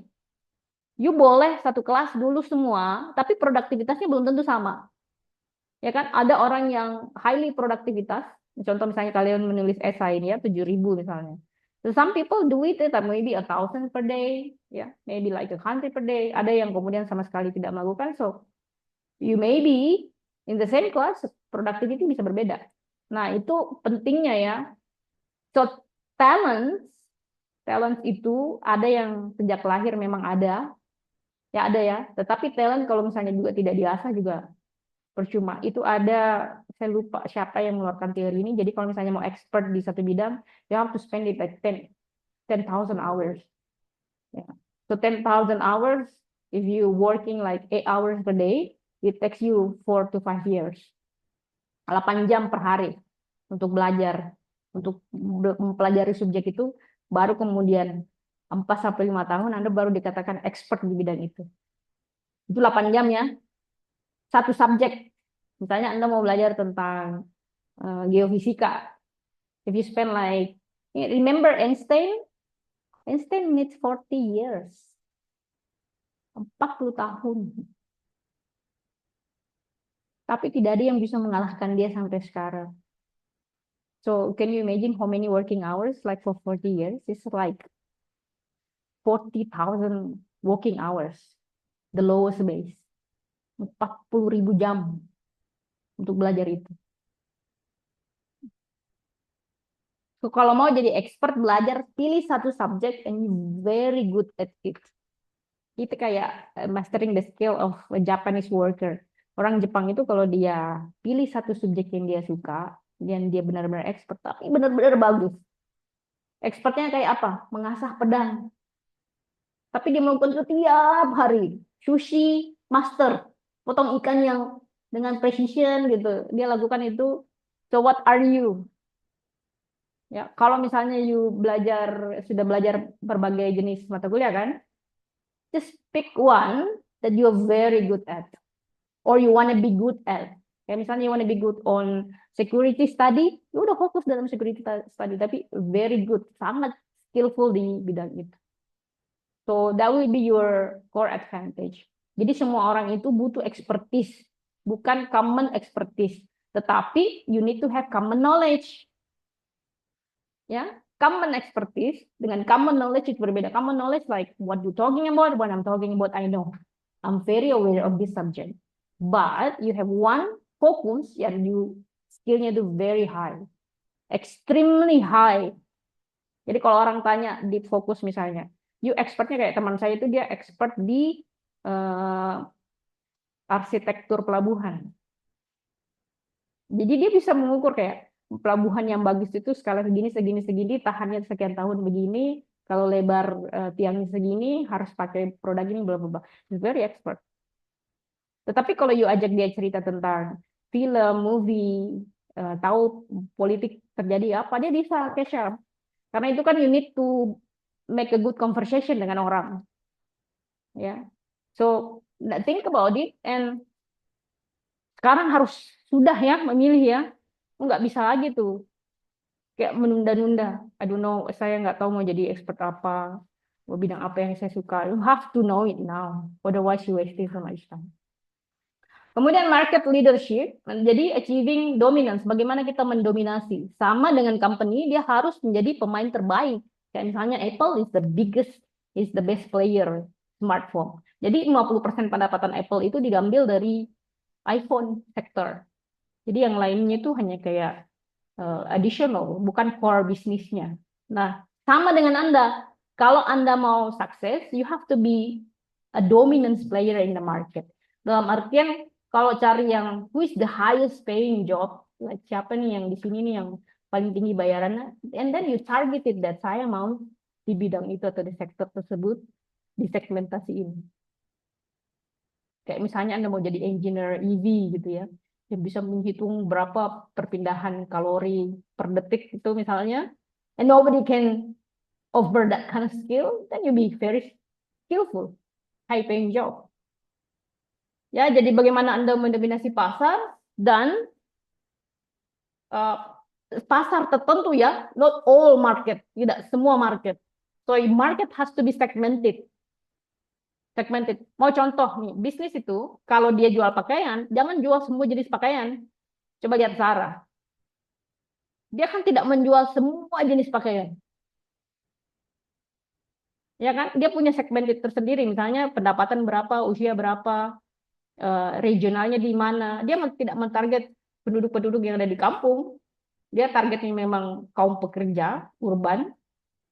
you boleh satu kelas dulu semua, tapi produktivitasnya belum tentu sama. Ya kan, ada orang yang highly produktivitas. Contoh misalnya kalian menulis esai ini ya, 7.000 misalnya. So some people do it, maybe 1,000 per day, ya, maybe like 100 per day. Ada yang kemudian sama sekali tidak melakukan. So you maybe in the same class, productivity bisa berbeda. Nah, itu pentingnya ya. So talent itu ada yang sejak lahir memang ada, Ya ada ya, tetapi talent kalau misalnya juga tidak diasah juga percuma. Itu ada, saya lupa siapa yang mengeluarkan teori ini. Jadi kalau misalnya mau expert di satu bidang, you have to spend it like 10,000 hours. Ya. So 10,000 hours, if you working like 8 hours per day, it takes you 4 to 5 years. 8 jam per hari untuk belajar, untuk mempelajari subjek itu, baru kemudian 4 sampai 5 tahun Anda baru dikatakan expert di bidang itu. Itu 8 jam ya, satu subjek. Misalnya Anda mau belajar tentang geofisika. If you spend like, remember Einstein? Einstein needs 40 years. 40 tahun. Tapi tidak ada yang bisa mengalahkan dia sampai sekarang. So, can you imagine how many working hours? Like for 40 years, it's like 40,000 working hours. The lowest base. 40.000 jam untuk belajar itu. So, kalau mau jadi expert belajar, pilih satu subjek and you very good at it. Itu kayak mastering the skill of a Japanese worker. Orang Jepang itu kalau dia pilih satu subjek yang dia suka, dan dia benar-benar expert, tapi benar-benar bagus. Expertnya kayak apa? Mengasah pedang. Tapi dia melakukan itu tiap hari. Sushi master, potong ikan yang dengan precision gitu. Dia lakukan itu. So what are you? Ya, kalau misalnya you sudah belajar berbagai jenis mata kuliah kan, just pick one that you are very good at, or you want to be good at. Kayak misalnya you want to be good on security study, you udah fokus dalam security study, tapi very good, sangat skillful di bidang itu. So that will be your core advantage. Jadi semua orang itu butuh expertise, bukan common expertise. Tetapi you need to have common knowledge. Ya, common expertise dengan common knowledge itu berbeda. Common knowledge like what you talking about, what I'm talking about, I know. I'm very aware of this subject. But you have one focus yang skillnya itu very high, extremely high. Jadi kalau orang tanya deep focus misalnya, you expertnya kayak teman saya itu dia expert di arsitektur pelabuhan. Jadi dia bisa mengukur kayak pelabuhan yang bagus itu skala segini, segini, segini, tahannya sekian tahun begini, kalau lebar tiangnya segini, harus pakai produk ini, bla bla bla. He's very expert. Tetapi kalau you ajak dia cerita tentang film, movie, tahu politik terjadi apa, dia bisa catch up. Karena itu kan you need to make a good conversation dengan orang. Ya. So, think about it, and sekarang harus sudah ya memilih ya. Nggak bisa lagi tuh kayak menunda-nunda. I don't know, saya nggak tahu mau jadi expert apa, mau bidang apa yang saya suka. You have to know it now, otherwise you wasting so much time. Kemudian market leadership, jadi achieving dominance, bagaimana kita mendominasi. Sama dengan company, dia harus menjadi pemain terbaik. Kayak misalnya Apple is the biggest, is the best player smartphone. Jadi 50% pendapatan Apple itu diambil dari iPhone sector. Jadi yang lainnya itu hanya kayak additional, bukan core bisnisnya. Nah, sama dengan Anda. Kalau Anda mau sukses, you have to be a dominant player in the market. Dalam artian, kalau cari yang who is the highest paying job, like siapa nih yang di sini nih yang paling tinggi bayarannya, and then you targeted that saya mau di bidang itu atau di sektor tersebut, di segmentasi ini. Kayak misalnya Anda mau jadi engineer EV gitu ya, yang bisa menghitung berapa perpindahan kalori per detik itu misalnya, and nobody can offer that kind of skill, then you be very skillful, high paying job. Ya, jadi bagaimana Anda mendominasi pasar dan pasar tertentu ya, not all market, tidak semua market. So market has to be segmented. Segmented. Mau contoh nih, bisnis itu kalau dia jual pakaian, jangan jual semua jenis pakaian. Coba lihat Zara. Dia kan tidak menjual semua jenis pakaian. Ya kan? Dia punya segmented tersendiri, misalnya pendapatan berapa, usia berapa, regionalnya di mana. Dia tidak mentarget penduduk-penduduk yang ada di kampung. Dia targetnya memang kaum pekerja, urban.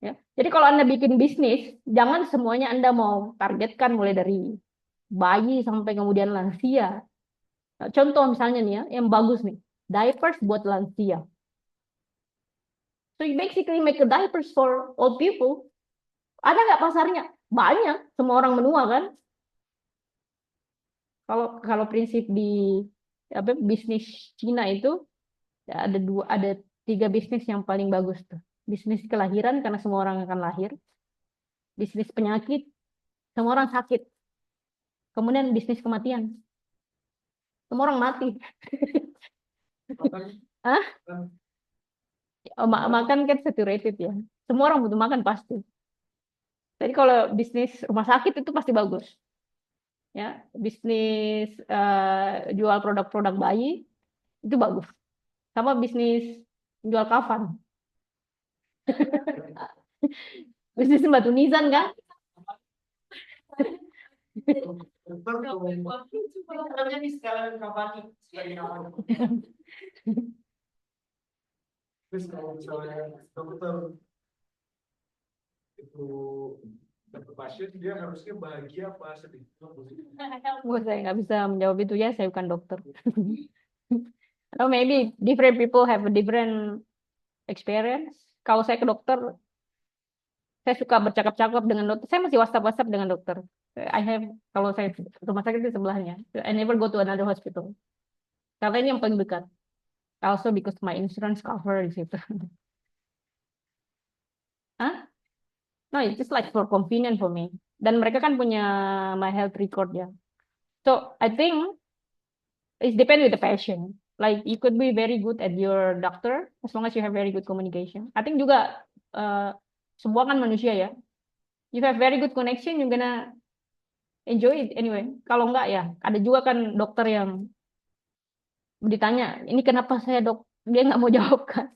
Ya. Jadi kalau Anda bikin bisnis, jangan semuanya Anda mau targetkan mulai dari bayi sampai kemudian lansia. Nah, contoh misalnya nih ya, yang bagus nih, diapers buat lansia. So you basically make a diapers for old people. Ada nggak pasarnya? Banyak, semua orang menua kan. Kalau kalau prinsip di apa bisnis Cina itu ya ada tiga bisnis yang paling bagus tuh. Bisnis kelahiran karena semua orang akan lahir, bisnis penyakit, semua orang sakit. Kemudian bisnis kematian, semua orang mati. Hah? Makan kan saturated ya. Semua orang butuh makan pasti. Jadi kalau bisnis rumah sakit itu pasti bagus. Ya, bisnis jual produk-produk bayi itu bagus. Sama bisnis jual kafan. Bisnis batu nisan kan? Terus kalau misalnya dokter itu dokter pasien, dia harusnya bahagia apa sedih? Wah, saya nggak bisa menjawab itu ya, saya bukan dokter. Atau maybe different people have a different experience. Kalau saya ke dokter, saya suka bercakap-cakap dengan dokter. Saya masih WhatsApp-WhatsApp dengan dokter. I have kalau saya rumah sakit di sebelahnya. I never go to another hospital. Karena ini yang paling dekat. Also because my insurance cover di situ. Hah? No, it's just like for convenient for me. Dan mereka kan punya my health record ya. So I think it depends with the passion. Like you could be very good at your doctor as long as you have very good communication. I think juga semua kan manusia ya. You have very good connection, you're gonna enjoy it anyway. Kalau enggak ya, ada juga kan dokter yang ditanya, ini kenapa saya dok? Dia nggak mau jawab kan.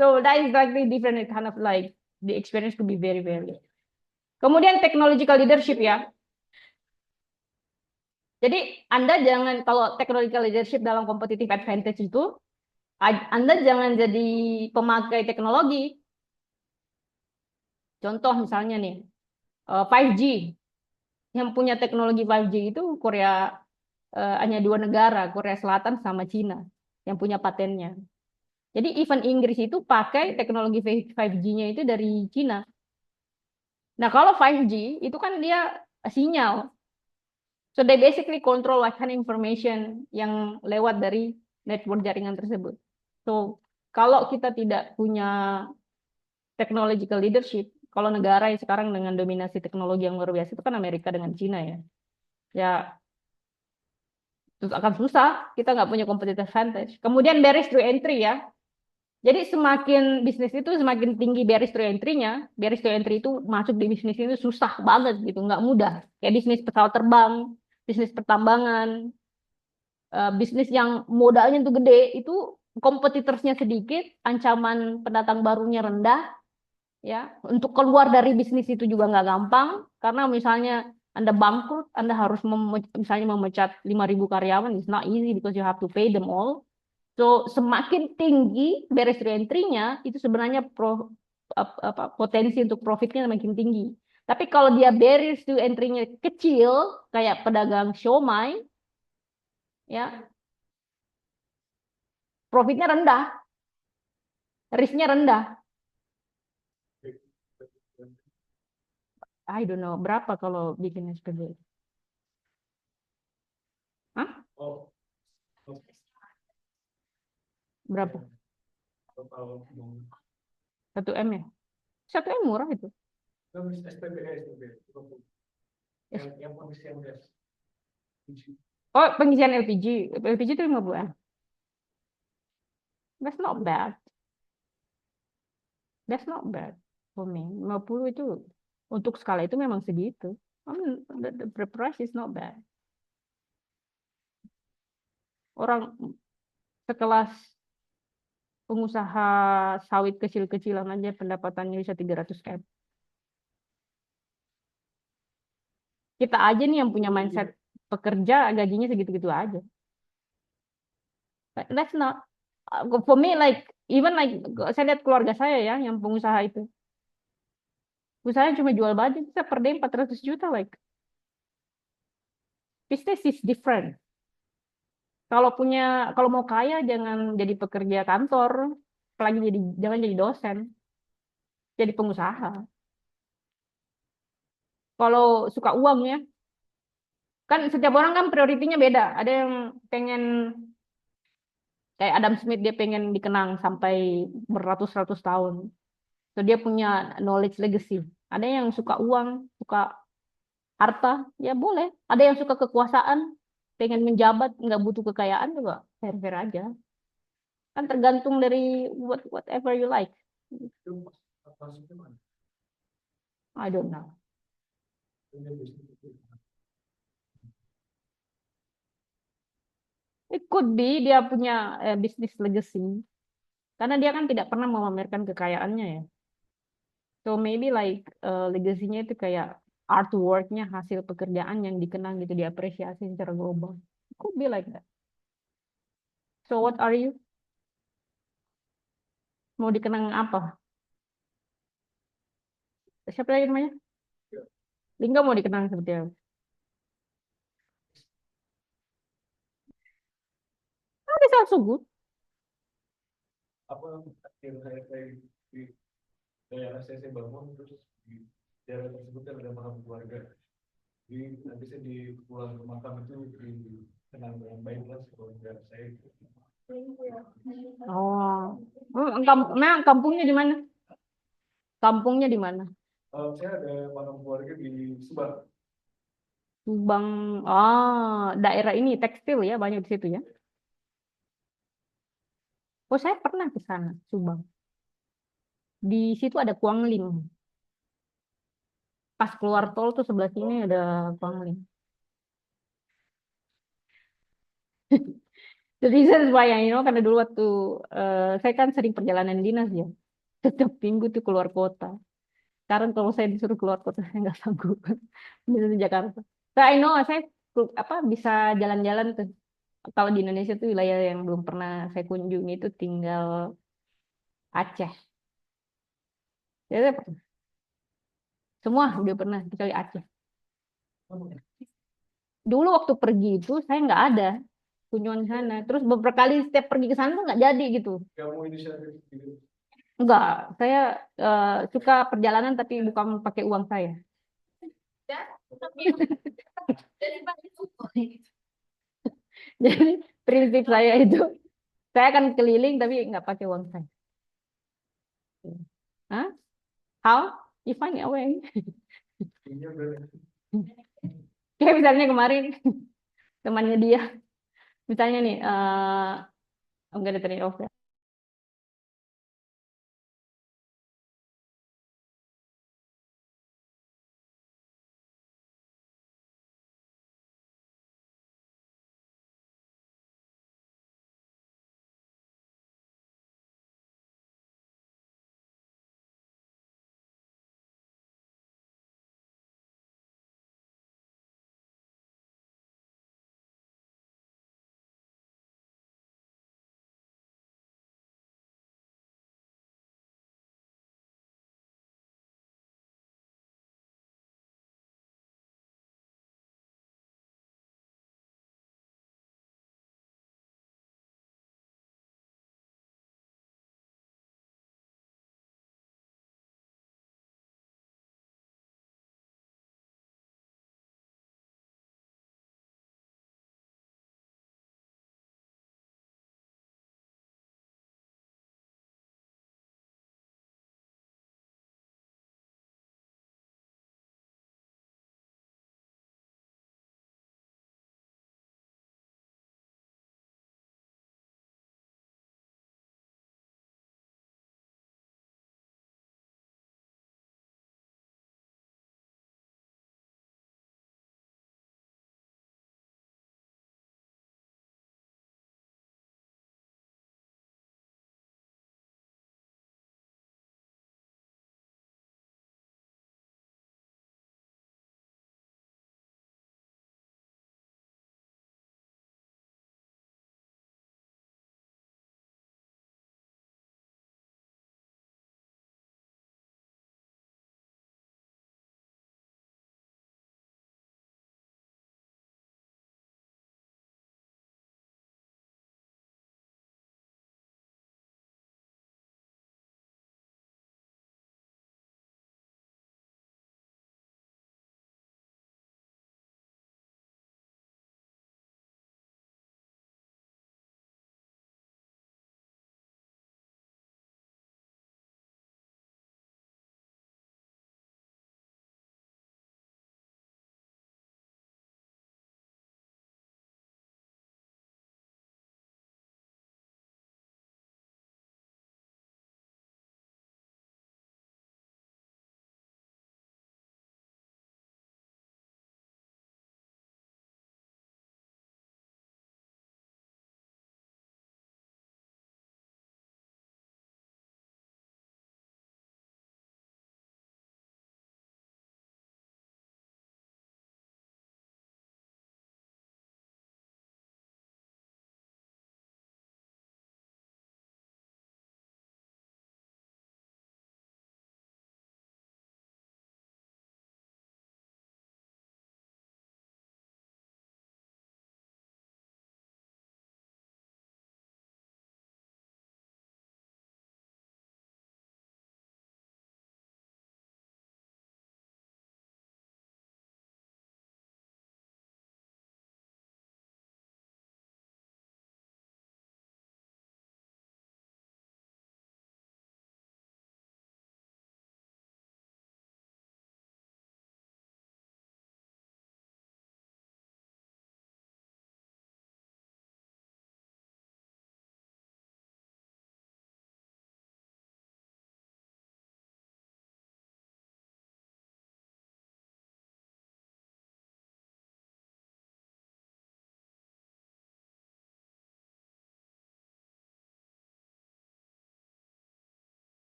So that is like the different kind of like the experience to be very very. Kemudian technological leadership ya. Jadi Anda jangan kalau technological leadership dalam competitive advantage itu, Anda jangan jadi pemakai teknologi. Contoh misalnya nih, 5G. Yang punya teknologi 5G itu Korea, hanya dua negara, Korea Selatan sama Cina yang punya patennya. Jadi even Inggris itu pakai teknologi 5G-nya itu dari Cina. Nah, kalau 5G itu kan dia sinyal. So they basically control what kind of information yang lewat dari network jaringan tersebut. So kalau kita tidak punya technological leadership, kalau negara yang sekarang dengan dominasi teknologi yang luar biasa itu kan Amerika dengan Cina ya. Ya terus akan susah, kita nggak punya competitive advantage. Kemudian barriers to entry ya. Jadi semakin bisnis itu semakin tinggi barriers to entry-nya, barriers to entry itu masuk di bisnis itu susah banget gitu, nggak mudah. Kayak bisnis pesawat terbang, bisnis pertambangan, bisnis yang modalnya itu gede, itu kompetitornya sedikit, ancaman pendatang barunya rendah, ya. Untuk keluar dari bisnis itu juga nggak gampang, karena misalnya Anda bangkrut, Anda harus misalnya memecat 5.000 karyawan, it's not easy because you have to pay them all. So semakin tinggi barrier to entry-nya, itu sebenarnya potensi untuk profitnya semakin tinggi. Tapi kalau dia barrier to entry-nya kecil, kayak pedagang siomay, ya profitnya rendah, risknya rendah. I don't know berapa kalau bikin SPB. Hah? Oh, Berapa? kalau 1 M ya? 1 M murah itu. yang pengisian gas. Oh, pengisian LPG. LPG itu 50 M. That's not bad. That's not bad for me. 50 itu untuk skala itu memang segitu. I mean, the price is not bad. Orang sekelas pengusaha sawit kecil-kecilan aja pendapatannya bisa 300 M. Kita aja nih yang punya mindset pekerja gajinya segitu-gitu aja. That's not for me like even like saya lihat keluarga saya ya yang pengusaha itu. Usahanya cuma jual baju bisa per day 400 juta like. Business is different. Kalau punya, kalau mau kaya jangan jadi pekerja kantor, apalagi jadi jangan jadi dosen, jadi pengusaha. Kalau suka uang ya, kan setiap orang kan prioritinya beda. Ada yang pengen kayak Adam Smith dia pengen dikenang sampai beratus-ratus tahun. So dia punya knowledge legacy. Ada yang suka uang, suka harta, ya boleh. Ada yang suka kekuasaan, pengen menjabat, nggak butuh kekayaan juga, fair-fair aja. Kan tergantung dari whatever you like. Itu maksudnya mana? I don't know. Punya bisnis itu. It could be dia punya bisnis legacy. Karena dia kan tidak pernah memamerkan kekayaannya ya. So maybe like legasinya itu kayak artworknya, hasil pekerjaan yang dikenang gitu, diapresiasi secara global. It could be like that. So what are you? Mau dikenang apa? Siapa lagi namanya? Lingga mau dikenang seperti apa? Oh, this also good. Apa yang saya di daerah saya bangun terus di daerah tersebut kan ada makam keluarga. Jadi nanti saya di pulang ke makam itu dikenal dengan baik lah keluarga saya. Oh, memang kampungnya di mana? Kampungnya di mana? Saya ada makam keluarga di Subang. Subang. Ah, daerah ini tekstil ya, banyak di situ ya. Oh, saya pernah ke sana, Subang. Di situ ada Kuangling. Pas keluar tol tuh sebelah sini ada Kuangling. The reason why I know karena dulu waktu saya kan sering perjalanan dinas ya. Setiap minggu tuh keluar kota. Sekarang kalau saya disuruh keluar kota saya nggak sanggup. Di Jakarta. So I know saya apa bisa jalan-jalan tuh. Kalau di Indonesia tuh wilayah yang belum pernah saya kunjungi itu tinggal Aceh. Ya, saya pernah. Semua udah pernah kecuali Aceh. Dulu waktu pergi itu saya nggak ada kunjungan ke sana. Terus beberapa kali setiap pergi ke sana tuh nggak jadi gitu. Kamu inisiatif gitu. Enggak, saya suka perjalanan tapi bukan pakai uang saya. Jadi prinsip saya itu saya akan keliling tapi nggak pakai uang saya. Hah? How? You find a way. Ini udah Kayak misalnya kemarin temannya dia, misalnya nih, I'm gonna turn it off ya.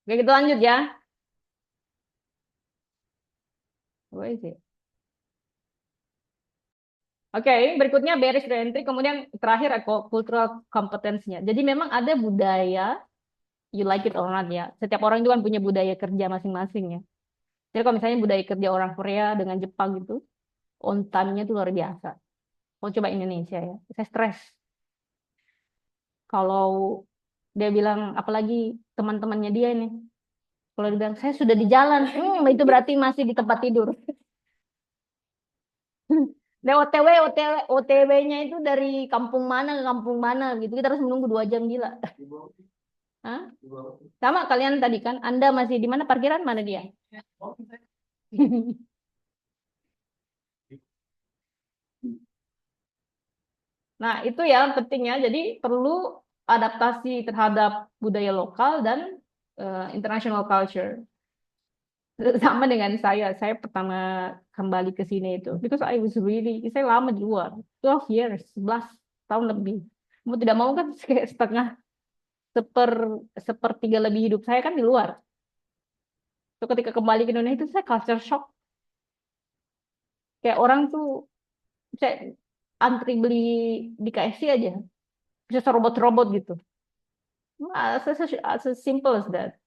Oke, kita lanjut ya. Where is it? Oke, berikutnya barriers to entry, kemudian terakhir cultural competence-nya. Jadi memang ada budaya, you like it or not ya. Setiap orang itu kan punya budaya kerja masing-masing ya. Jadi kalau misalnya budaya kerja orang Korea dengan Jepang gitu, on time-nya itu luar biasa. Mau coba Indonesia ya, saya stres. Kalau dia bilang, apalagi teman-temannya dia ini, kalau dia bilang, saya sudah di jalan, itu berarti masih di tempat tidur. Dan OTW, OTW, OTW-nya itu dari kampung mana ke kampung mana gitu. Kita harus menunggu 2 jam gila. Hah? Sama kalian tadi kan, Anda masih di mana parkiran, mana dia? Nah, itu ya pentingnya. Jadi perlu adaptasi terhadap budaya lokal dan international culture. Sama dengan saya pertama kembali ke sini itu. Because I was really, saya lama di luar. 12 years, 11 tahun lebih. Mau tidak mau kan kayak setengah, seper, sepertiga lebih hidup saya kan di luar. So, ketika kembali ke Indonesia itu saya culture shock. Kayak orang tuh, saya antri beli di KFC aja. Bisa robot-robot gitu. As simple as that.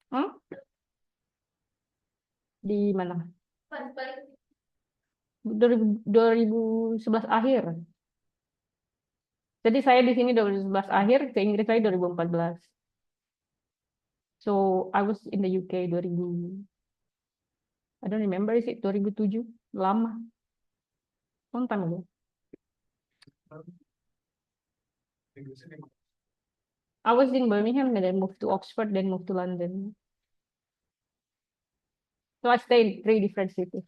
Hmm? Di mana? 2011 akhir. Jadi saya di sini 2011 akhir, ke Inggris saya 2014. So I was in the UK 2000. I don't remember, is it 2007? Lama, long time ago. I was in Birmingham and then moved to Oxford, then moved to London. So I stayed in 3 different cities.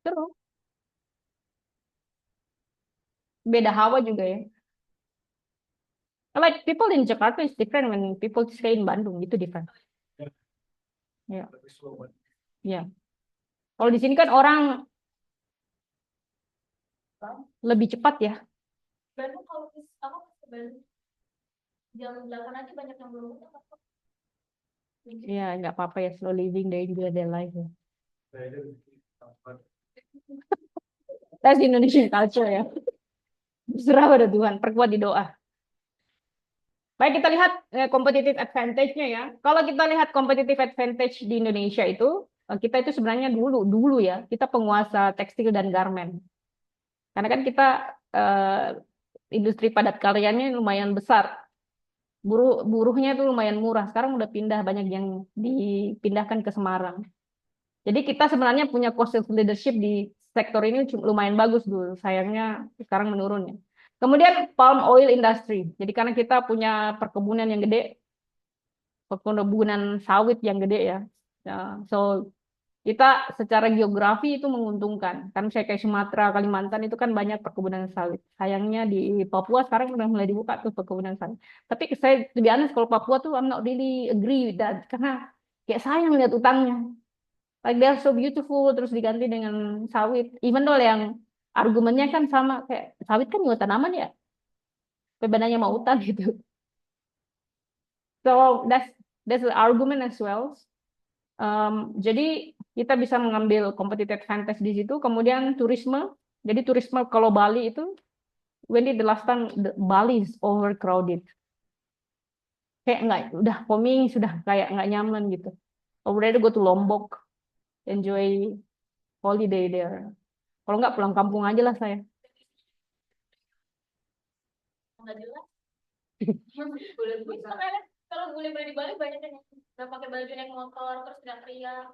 Terus beda hawa juga ya. Like people in Jakarta is different when people stay in Bandung, itu different. Ya, ya. Kalau di sini kan orang lebih cepat ya. Bandung kalau apa ke Bandung jam 8 aja banyak yang belum pulang. Ya, nggak apa-apa ya, slow living, they enjoy their life ya. That's Indonesian culture ya. Berserah pada Tuhan, perkuat di doa. Baik, kita lihat competitive advantage-nya ya. Kalau kita lihat competitive advantage di Indonesia itu, kita itu sebenarnya dulu ya, kita penguasa tekstil dan garmen. Karena kan kita eh, industri padat karyanya lumayan besar. Buruhnya itu lumayan murah. Sekarang udah pindah, banyak yang dipindahkan ke Semarang. Jadi kita sebenarnya punya cost of leadership di sektor ini lumayan bagus dulu. Sayangnya sekarang menurun ya. Kemudian palm oil industry. Jadi karena kita punya perkebunan yang gede, perkebunan sawit yang gede ya. Ya, so kita secara geografi itu menguntungkan. Kan saya kayak Sumatera, Kalimantan itu kan banyak perkebunan sawit. Sayangnya di Papua sekarang udah mulai dibuka tuh perkebunan sawit. Tapi saya lebih honest kalau Papua tuh I'm not really agree with that karena kayak sayang lihat utangnya. Like they're so beautiful terus diganti dengan sawit. Even though yang argumennya kan sama kayak sawit kan juga tanaman ya. Bedanya mau utang gitu. So that's the argument as well. Jadi kita bisa mengambil competitive advantage di situ. Kemudian turisme. Jadi turisme kalau Bali itu, when did the last time Bali is overcrowded. Kayak nggak, udah coming, sudah kayak nggak nyaman gitu. Already go to Lombok, enjoy holiday there. Kalau nggak pulang kampung aja lah saya. Nggak jelas. Kalau boleh di Bali banyak yang nggak pakai baju naik motor terus teriak.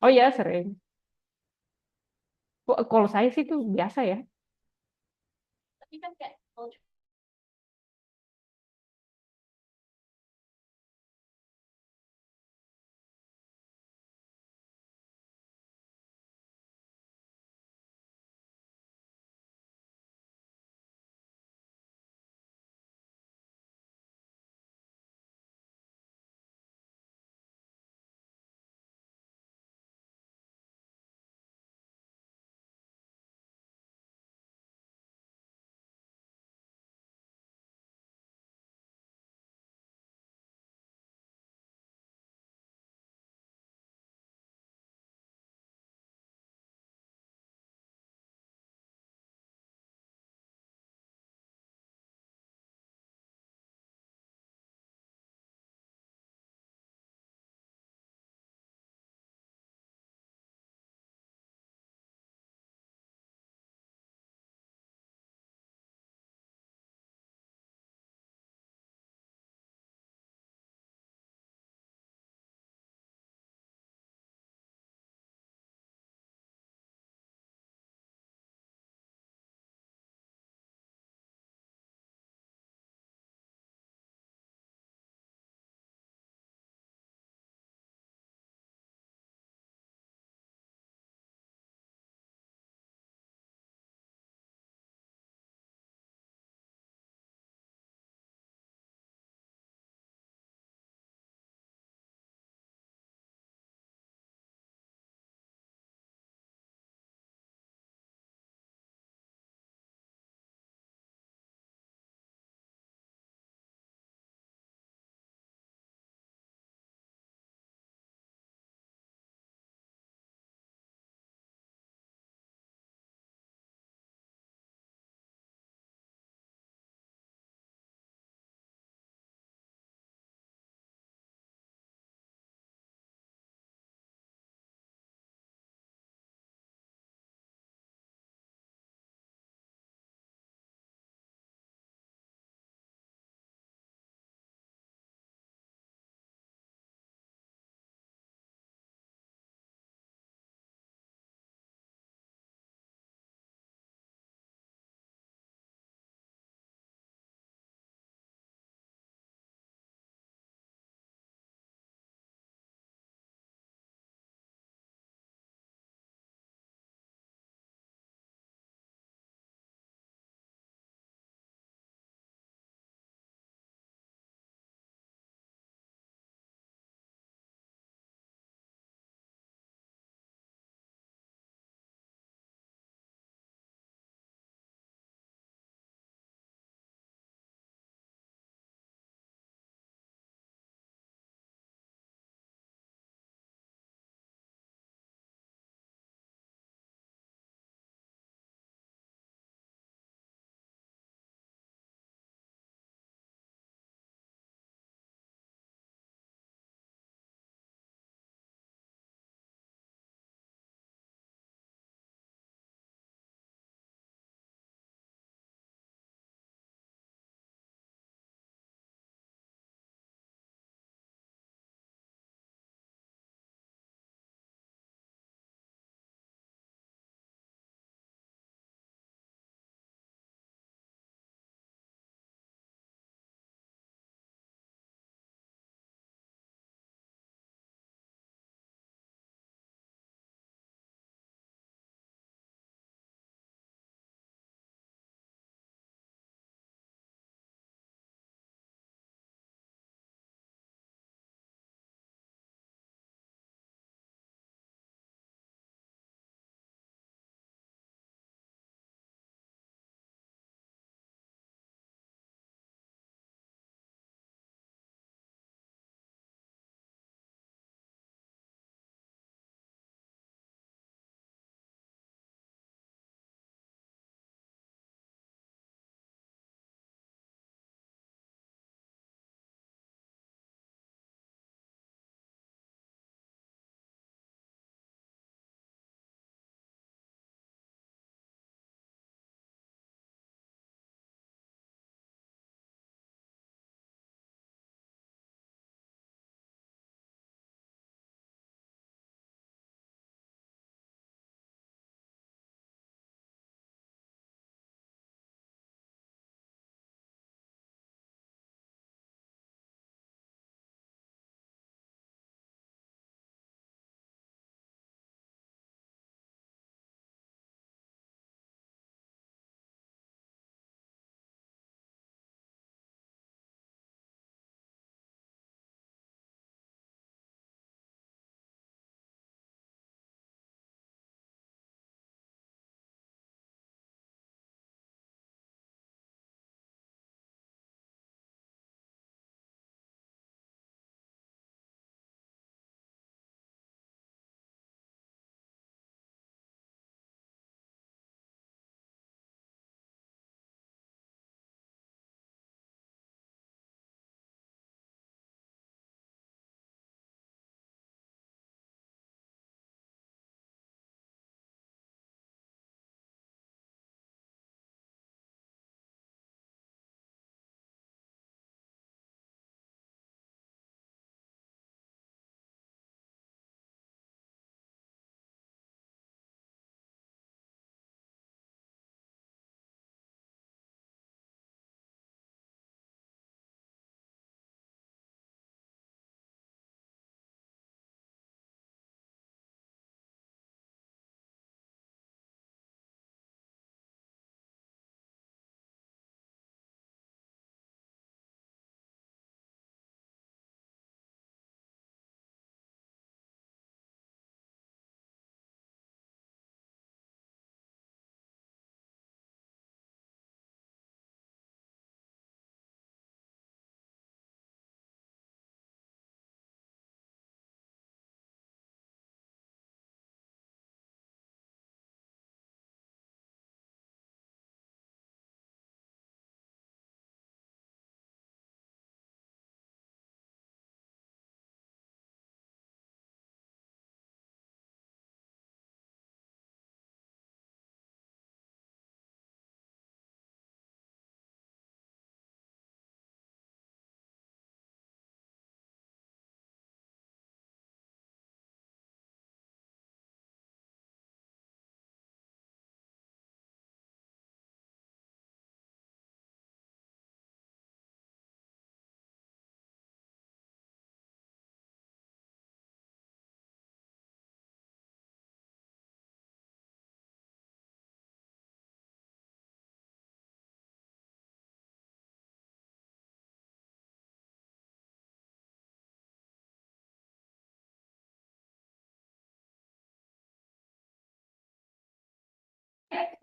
Oh ya sering. Kalau saya sih itu biasa ya. Tapi kan kayak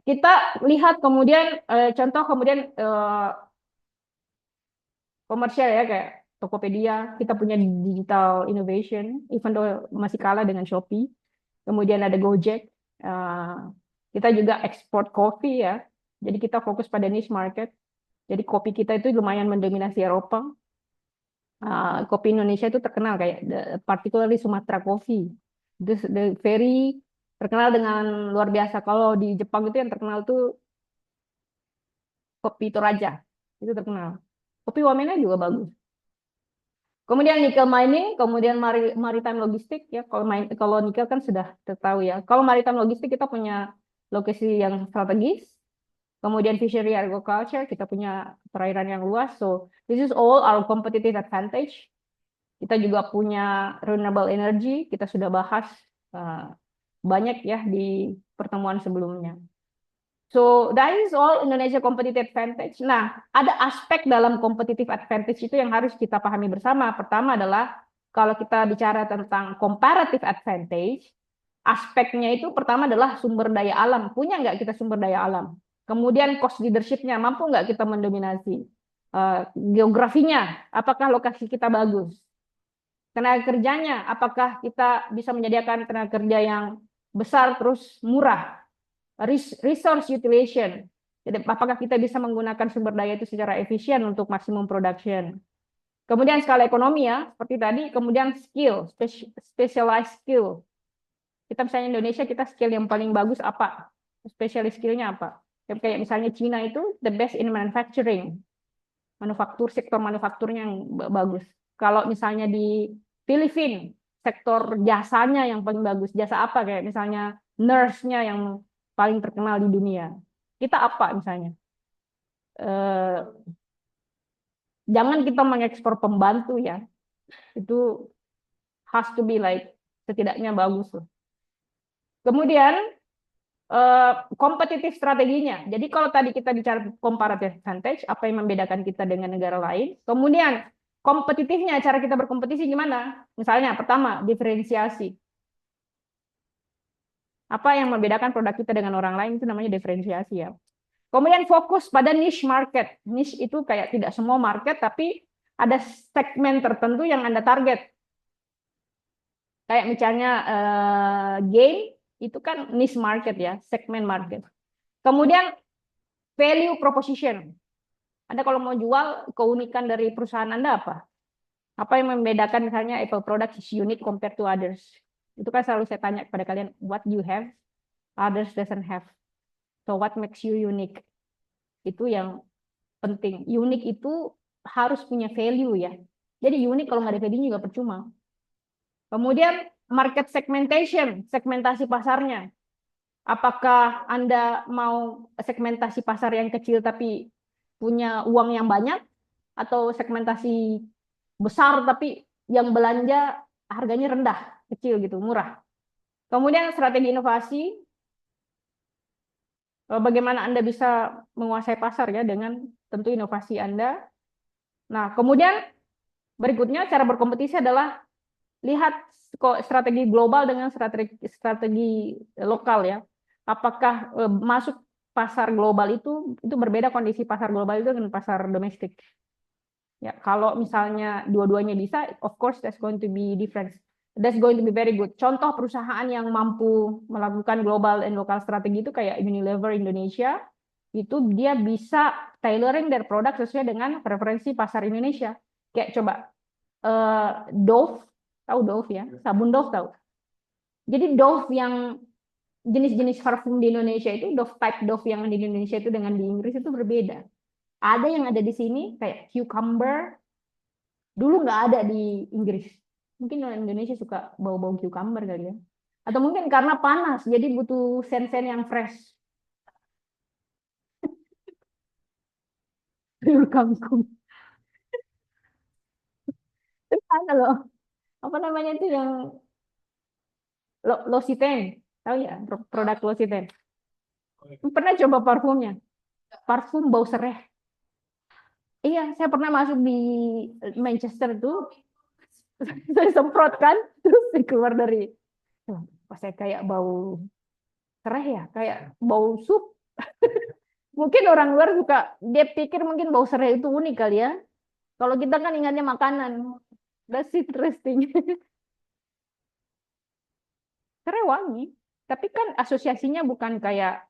kita lihat kemudian contoh kemudian komersial ya kayak Tokopedia, kita punya digital innovation, even though masih kalah dengan Shopee. Kemudian ada Gojek, kita juga ekspor kopi ya. Jadi kita fokus pada niche market. Jadi kopi kita itu lumayan mendominasi Eropa. Kopi Indonesia itu terkenal kayak particularly Sumatra Coffee. Itu very terkenal dengan luar biasa. Kalau di Jepang itu yang terkenal tuh kopi Toraja. Itu terkenal. Kopi Wamena juga bagus. Kemudian nickel mining, kemudian maritime logistik ya. Kalau nikel kan sudah tahu ya. Kalau maritime logistik kita punya lokasi yang strategis. Kemudian fishery agriculture kita punya perairan yang luas. So this is all our competitive advantage. Kita juga punya renewable energy. Kita sudah bahas banyak ya di pertemuan sebelumnya. So that is all Indonesia competitive advantage. Nah, ada aspek dalam competitive advantage itu yang harus kita pahami bersama. Pertama adalah kalau kita bicara tentang comparative advantage, aspeknya itu pertama adalah sumber daya alam. Punya nggak kita sumber daya alam? Kemudian cost leadership-nya, mampu nggak kita mendominasi? Geografinya, apakah lokasi kita bagus? Tenaga kerjanya, apakah kita bisa menyediakan tenaga kerja yang besar terus murah? Resource utilization. Jadi apakah kita bisa menggunakan sumber daya itu secara efisien untuk maksimum production. Kemudian skala ekonomi ya, seperti tadi. Kemudian skill, specialized skill. Kita misalnya Indonesia, kita skill yang paling bagus apa? Specialist skillnya apa? Kayak misalnya Cina itu the best in manufacturing. Sektor manufakturnya yang bagus. Kalau misalnya di Filipina, sektor jasanya yang paling bagus. Jasa apa? Kayak misalnya nurse-nya yang paling terkenal di dunia. Kita apa misalnya? Jangan kita mengekspor pembantu ya. Itu has to be like setidaknya bagus loh. Kemudian kompetitif strateginya. Jadi kalau tadi kita bicara comparative advantage, apa yang membedakan kita dengan negara lain. Kemudian kompetitifnya, cara kita berkompetisi gimana? Misalnya pertama, diferensiasi. Apa yang membedakan produk kita dengan orang lain itu namanya diferensiasi ya. Kemudian fokus pada niche market. Niche itu kayak tidak semua market, tapi ada segmen tertentu yang Anda target. Kayak misalnya game, itu kan niche market ya, segmen market. Kemudian value proposition. Anda kalau mau jual, keunikan dari perusahaan Anda apa? Apa yang membedakan misalnya Apple product is unique compared to others? Itu kan selalu saya tanya kepada kalian, what you have, others doesn't have. So what makes you unique? Itu yang penting. Unik itu harus punya value ya. Jadi unik kalau nggak ada value juga percuma. Kemudian market segmentation, segmentasi pasarnya. Apakah Anda mau segmentasi pasar yang kecil tapi punya uang yang banyak, atau segmentasi besar tapi yang belanja harganya rendah, kecil gitu, murah. Kemudian strategi inovasi, bagaimana Anda bisa menguasai pasar ya dengan tentu inovasi Anda. Nah, kemudian berikutnya cara berkompetisi adalah lihat strategi global dengan strategi lokal ya. Apakah masuk pasar global itu berbeda kondisi pasar global itu dengan pasar domestik. Ya, kalau misalnya dua-duanya bisa, of course that's going to be different. That's going to be very good. Contoh perusahaan yang mampu melakukan global and lokal strategi itu kayak Unilever Indonesia, itu dia bisa tailoring their produk sesuai dengan preferensi pasar Indonesia. Kayak coba Dove, tahu Dove ya? Sabun Dove tahu. Jadi Dove yang jenis-jenis parfum di Indonesia itu, type Dove yang di Indonesia itu dengan di Inggris itu berbeda. Ada yang ada di sini kayak cucumber, dulu nggak ada di Inggris. Mungkin orang Indonesia suka bau-bau cucumber kali ya. Atau mungkin karena panas, jadi butuh sen-sen yang fresh. Telur kangkung. Terus ada loh, apa namanya itu yang L'Occitane, tahu ya produk L'Occitane? Pernah coba parfumnya? Parfum bau sereh. Iya, saya pernah masuk di Manchester tuh, saya semprot kan, terus saya keluar dari, pas saya kayak bau sereh ya, kayak bau sup. Mungkin orang luar suka, dia pikir mungkin bau serai itu unik kali ya. Kalau kita kan ingatnya makanan. That's interesting. Serai wangi. Tapi kan asosiasinya bukan kayak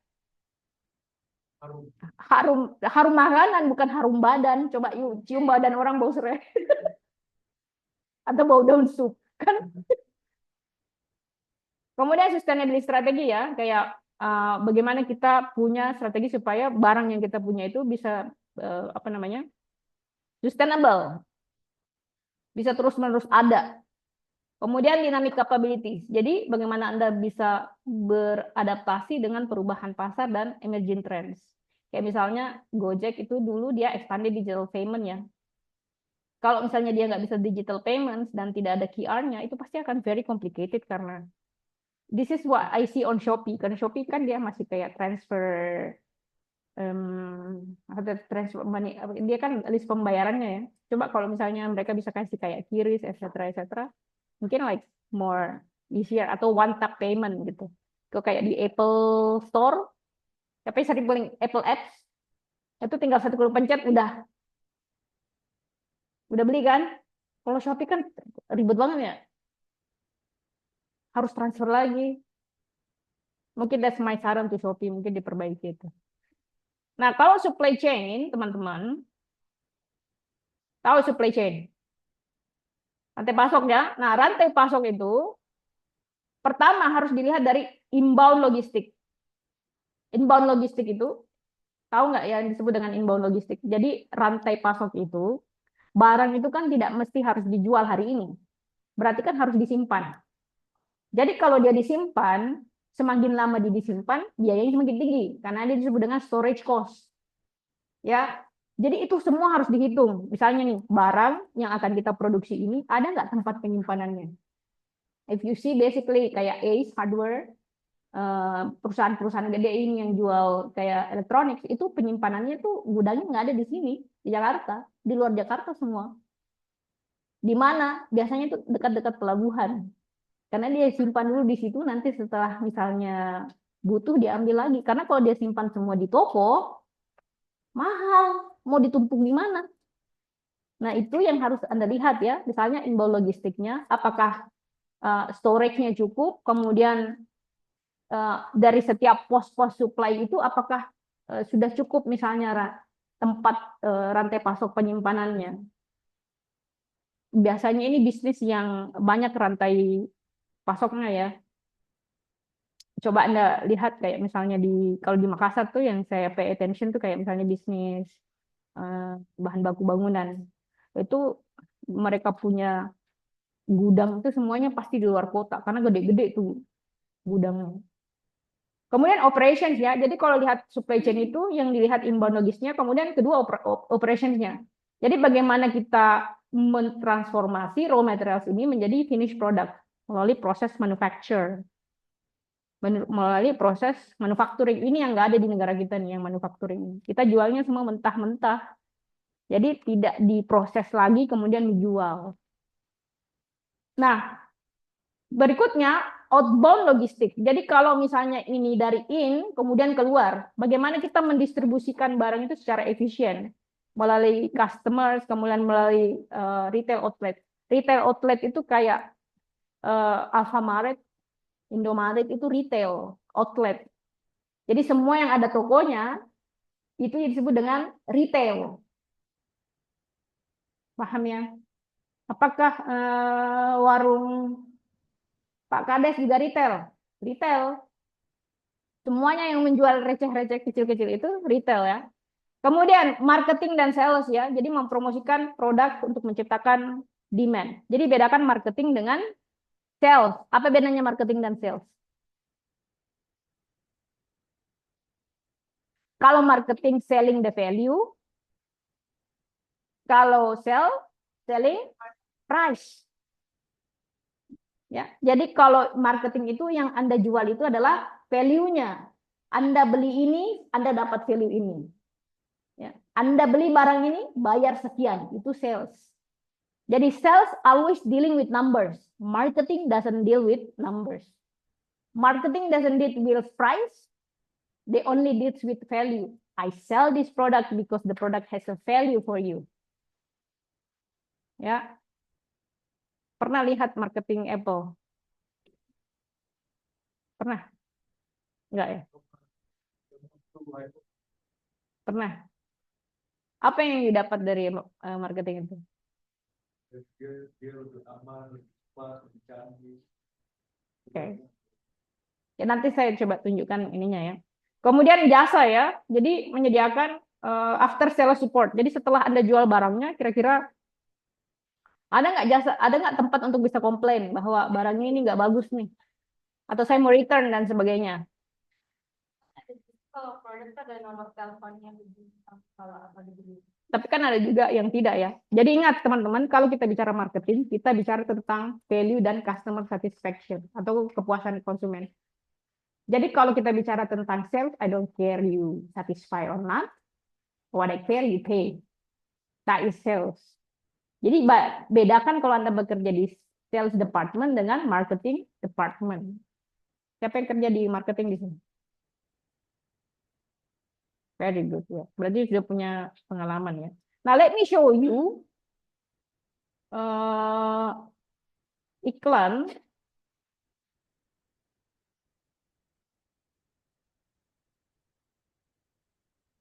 Harum. harum harum makanan, bukan harum badan. Coba yuk cium badan orang bau serai atau bau daun sup. Kan kemudian sustainability strategi ya, kayak bagaimana kita punya strategi supaya barang yang kita punya itu bisa apa namanya? Sustainable, bisa terus-menerus ada. Kemudian dynamic capabilities. Jadi bagaimana Anda bisa beradaptasi dengan perubahan pasar dan emerging trends. Kayak misalnya Gojek itu dulu dia expanded digital payment ya. Kalau misalnya dia nggak bisa digital payments dan tidak ada QR-nya, itu pasti akan very complicated karena this is what I see on Shopee. Karena Shopee kan dia masih kayak transfer, ada transfer money, dia kan list pembayarannya ya. Coba kalau misalnya mereka bisa kasih kayak QRIS, etc., mungkin like more easier atau one tap payment gitu. Kok kayak di Apple Store, tapi sering paling Apple Apps itu tinggal satu kali pencet udah beli kan. Kalau Shopee kan ribet banget ya, harus transfer lagi. Mungkin that's my saran to Shopee, mungkin diperbaiki itu. Nah, kalau supply chain, teman-teman, tahu supply chain? Rantai pasok ya. Nah, rantai pasok itu pertama harus dilihat dari inbound logistik. Inbound logistik itu, tahu nggak ya yang disebut dengan inbound logistik? Jadi rantai pasok itu, barang itu kan tidak mesti harus dijual hari ini. Berarti kan harus disimpan. Jadi kalau dia disimpan, semakin lama dia disimpan, biayanya semakin tinggi. Karena dia disebut dengan storage cost. Ya, jadi itu semua harus dihitung. Misalnya nih, barang yang akan kita produksi ini, ada nggak tempat penyimpanannya? If you see basically kayak Ace Hardware, perusahaan-perusahaan gede ini yang jual kayak elektronik, itu penyimpanannya tuh gudangnya nggak ada di sini, di Jakarta, di luar Jakarta semua. Di mana? Biasanya itu dekat-dekat pelabuhan. Karena dia simpan dulu di situ, nanti setelah misalnya butuh diambil lagi. Karena kalau dia simpan semua di toko, mahal. Mau ditumpuk di mana? Nah, itu yang harus Anda lihat ya. Misalnya inbound logistiknya, apakah storage-nya cukup, kemudian dari setiap pos-pos supply itu apakah sudah cukup misalnya tempat rantai pasok penyimpanannya. Biasanya ini bisnis yang banyak rantai pasoknya ya. Coba Anda lihat kayak misalnya kalau di Makassar tuh yang saya pay attention tuh kayak misalnya bisnis bahan baku bangunan. Itu mereka punya gudang itu semuanya pasti di luar kota karena gede-gede tuh gudangnya. Kemudian operations ya. Jadi kalau lihat supply chain itu yang dilihat inbound logisnya, kemudian kedua operationsnya. Jadi bagaimana kita mentransformasi raw materials ini menjadi finished product melalui proses manufacture, melalui proses manufacturing. Ini yang nggak ada di negara kita nih yang manufacturing. Kita jualnya semua mentah-mentah. Jadi tidak diproses lagi kemudian dijual. Nah, berikutnya, outbound logistik. Jadi kalau misalnya ini dari in, kemudian keluar, bagaimana kita mendistribusikan barang itu secara efisien? Melalui customers, kemudian melalui retail outlet. Retail outlet itu kayak Alfamart, Indomaret itu retail outlet. Jadi semua yang ada tokonya, itu disebut dengan retail. Paham ya? Apakah warung Pak Kades juga retail? Retail. Semuanya yang menjual receh-receh kecil-kecil itu retail ya. Kemudian marketing dan sales ya. Jadi mempromosikan produk untuk menciptakan demand. Jadi bedakan marketing dengan sales. Apa bedanya marketing dan sales? Kalau marketing selling the value, kalau selling price. Ya, jadi kalau marketing itu yang Anda jual itu adalah value-nya. Anda beli ini, Anda dapat value ini. Ya. Anda beli barang ini, bayar sekian. Itu sales. Jadi sales always dealing with numbers. Marketing doesn't deal with numbers. Marketing doesn't deal with price. They only deals with value. I sell this product because the product has a value for you. Ya, pernah lihat marketing Apple? Pernah? Enggak ya? Pernah. Apa yang didapat dari marketing itu? Dia lebih aman, pas, lebih canggih. Oke. Ya, nanti saya coba tunjukkan ininya ya. Kemudian jasa ya. Jadi menyediakan after sales support. Jadi setelah Anda jual barangnya, kira-kira ada nggak jasa, ada nggak tempat untuk bisa komplain bahwa barangnya ini nggak bagus nih, atau saya mau return dan sebagainya. Kalau produk ada nomor teleponnya, kalau apa gitu. Tapi kan ada juga yang tidak ya. Jadi ingat teman-teman, kalau kita bicara marketing, kita bicara tentang value dan customer satisfaction atau kepuasan konsumen. Jadi kalau kita bicara tentang sales, I don't care you satisfy or not. What I care you pay. That is sales. Jadi bedakan kalau Anda bekerja di sales department dengan marketing department. Siapa yang kerja di marketing di sini? Very good ya. Berarti sudah punya pengalaman ya. Nah, let me show you iklan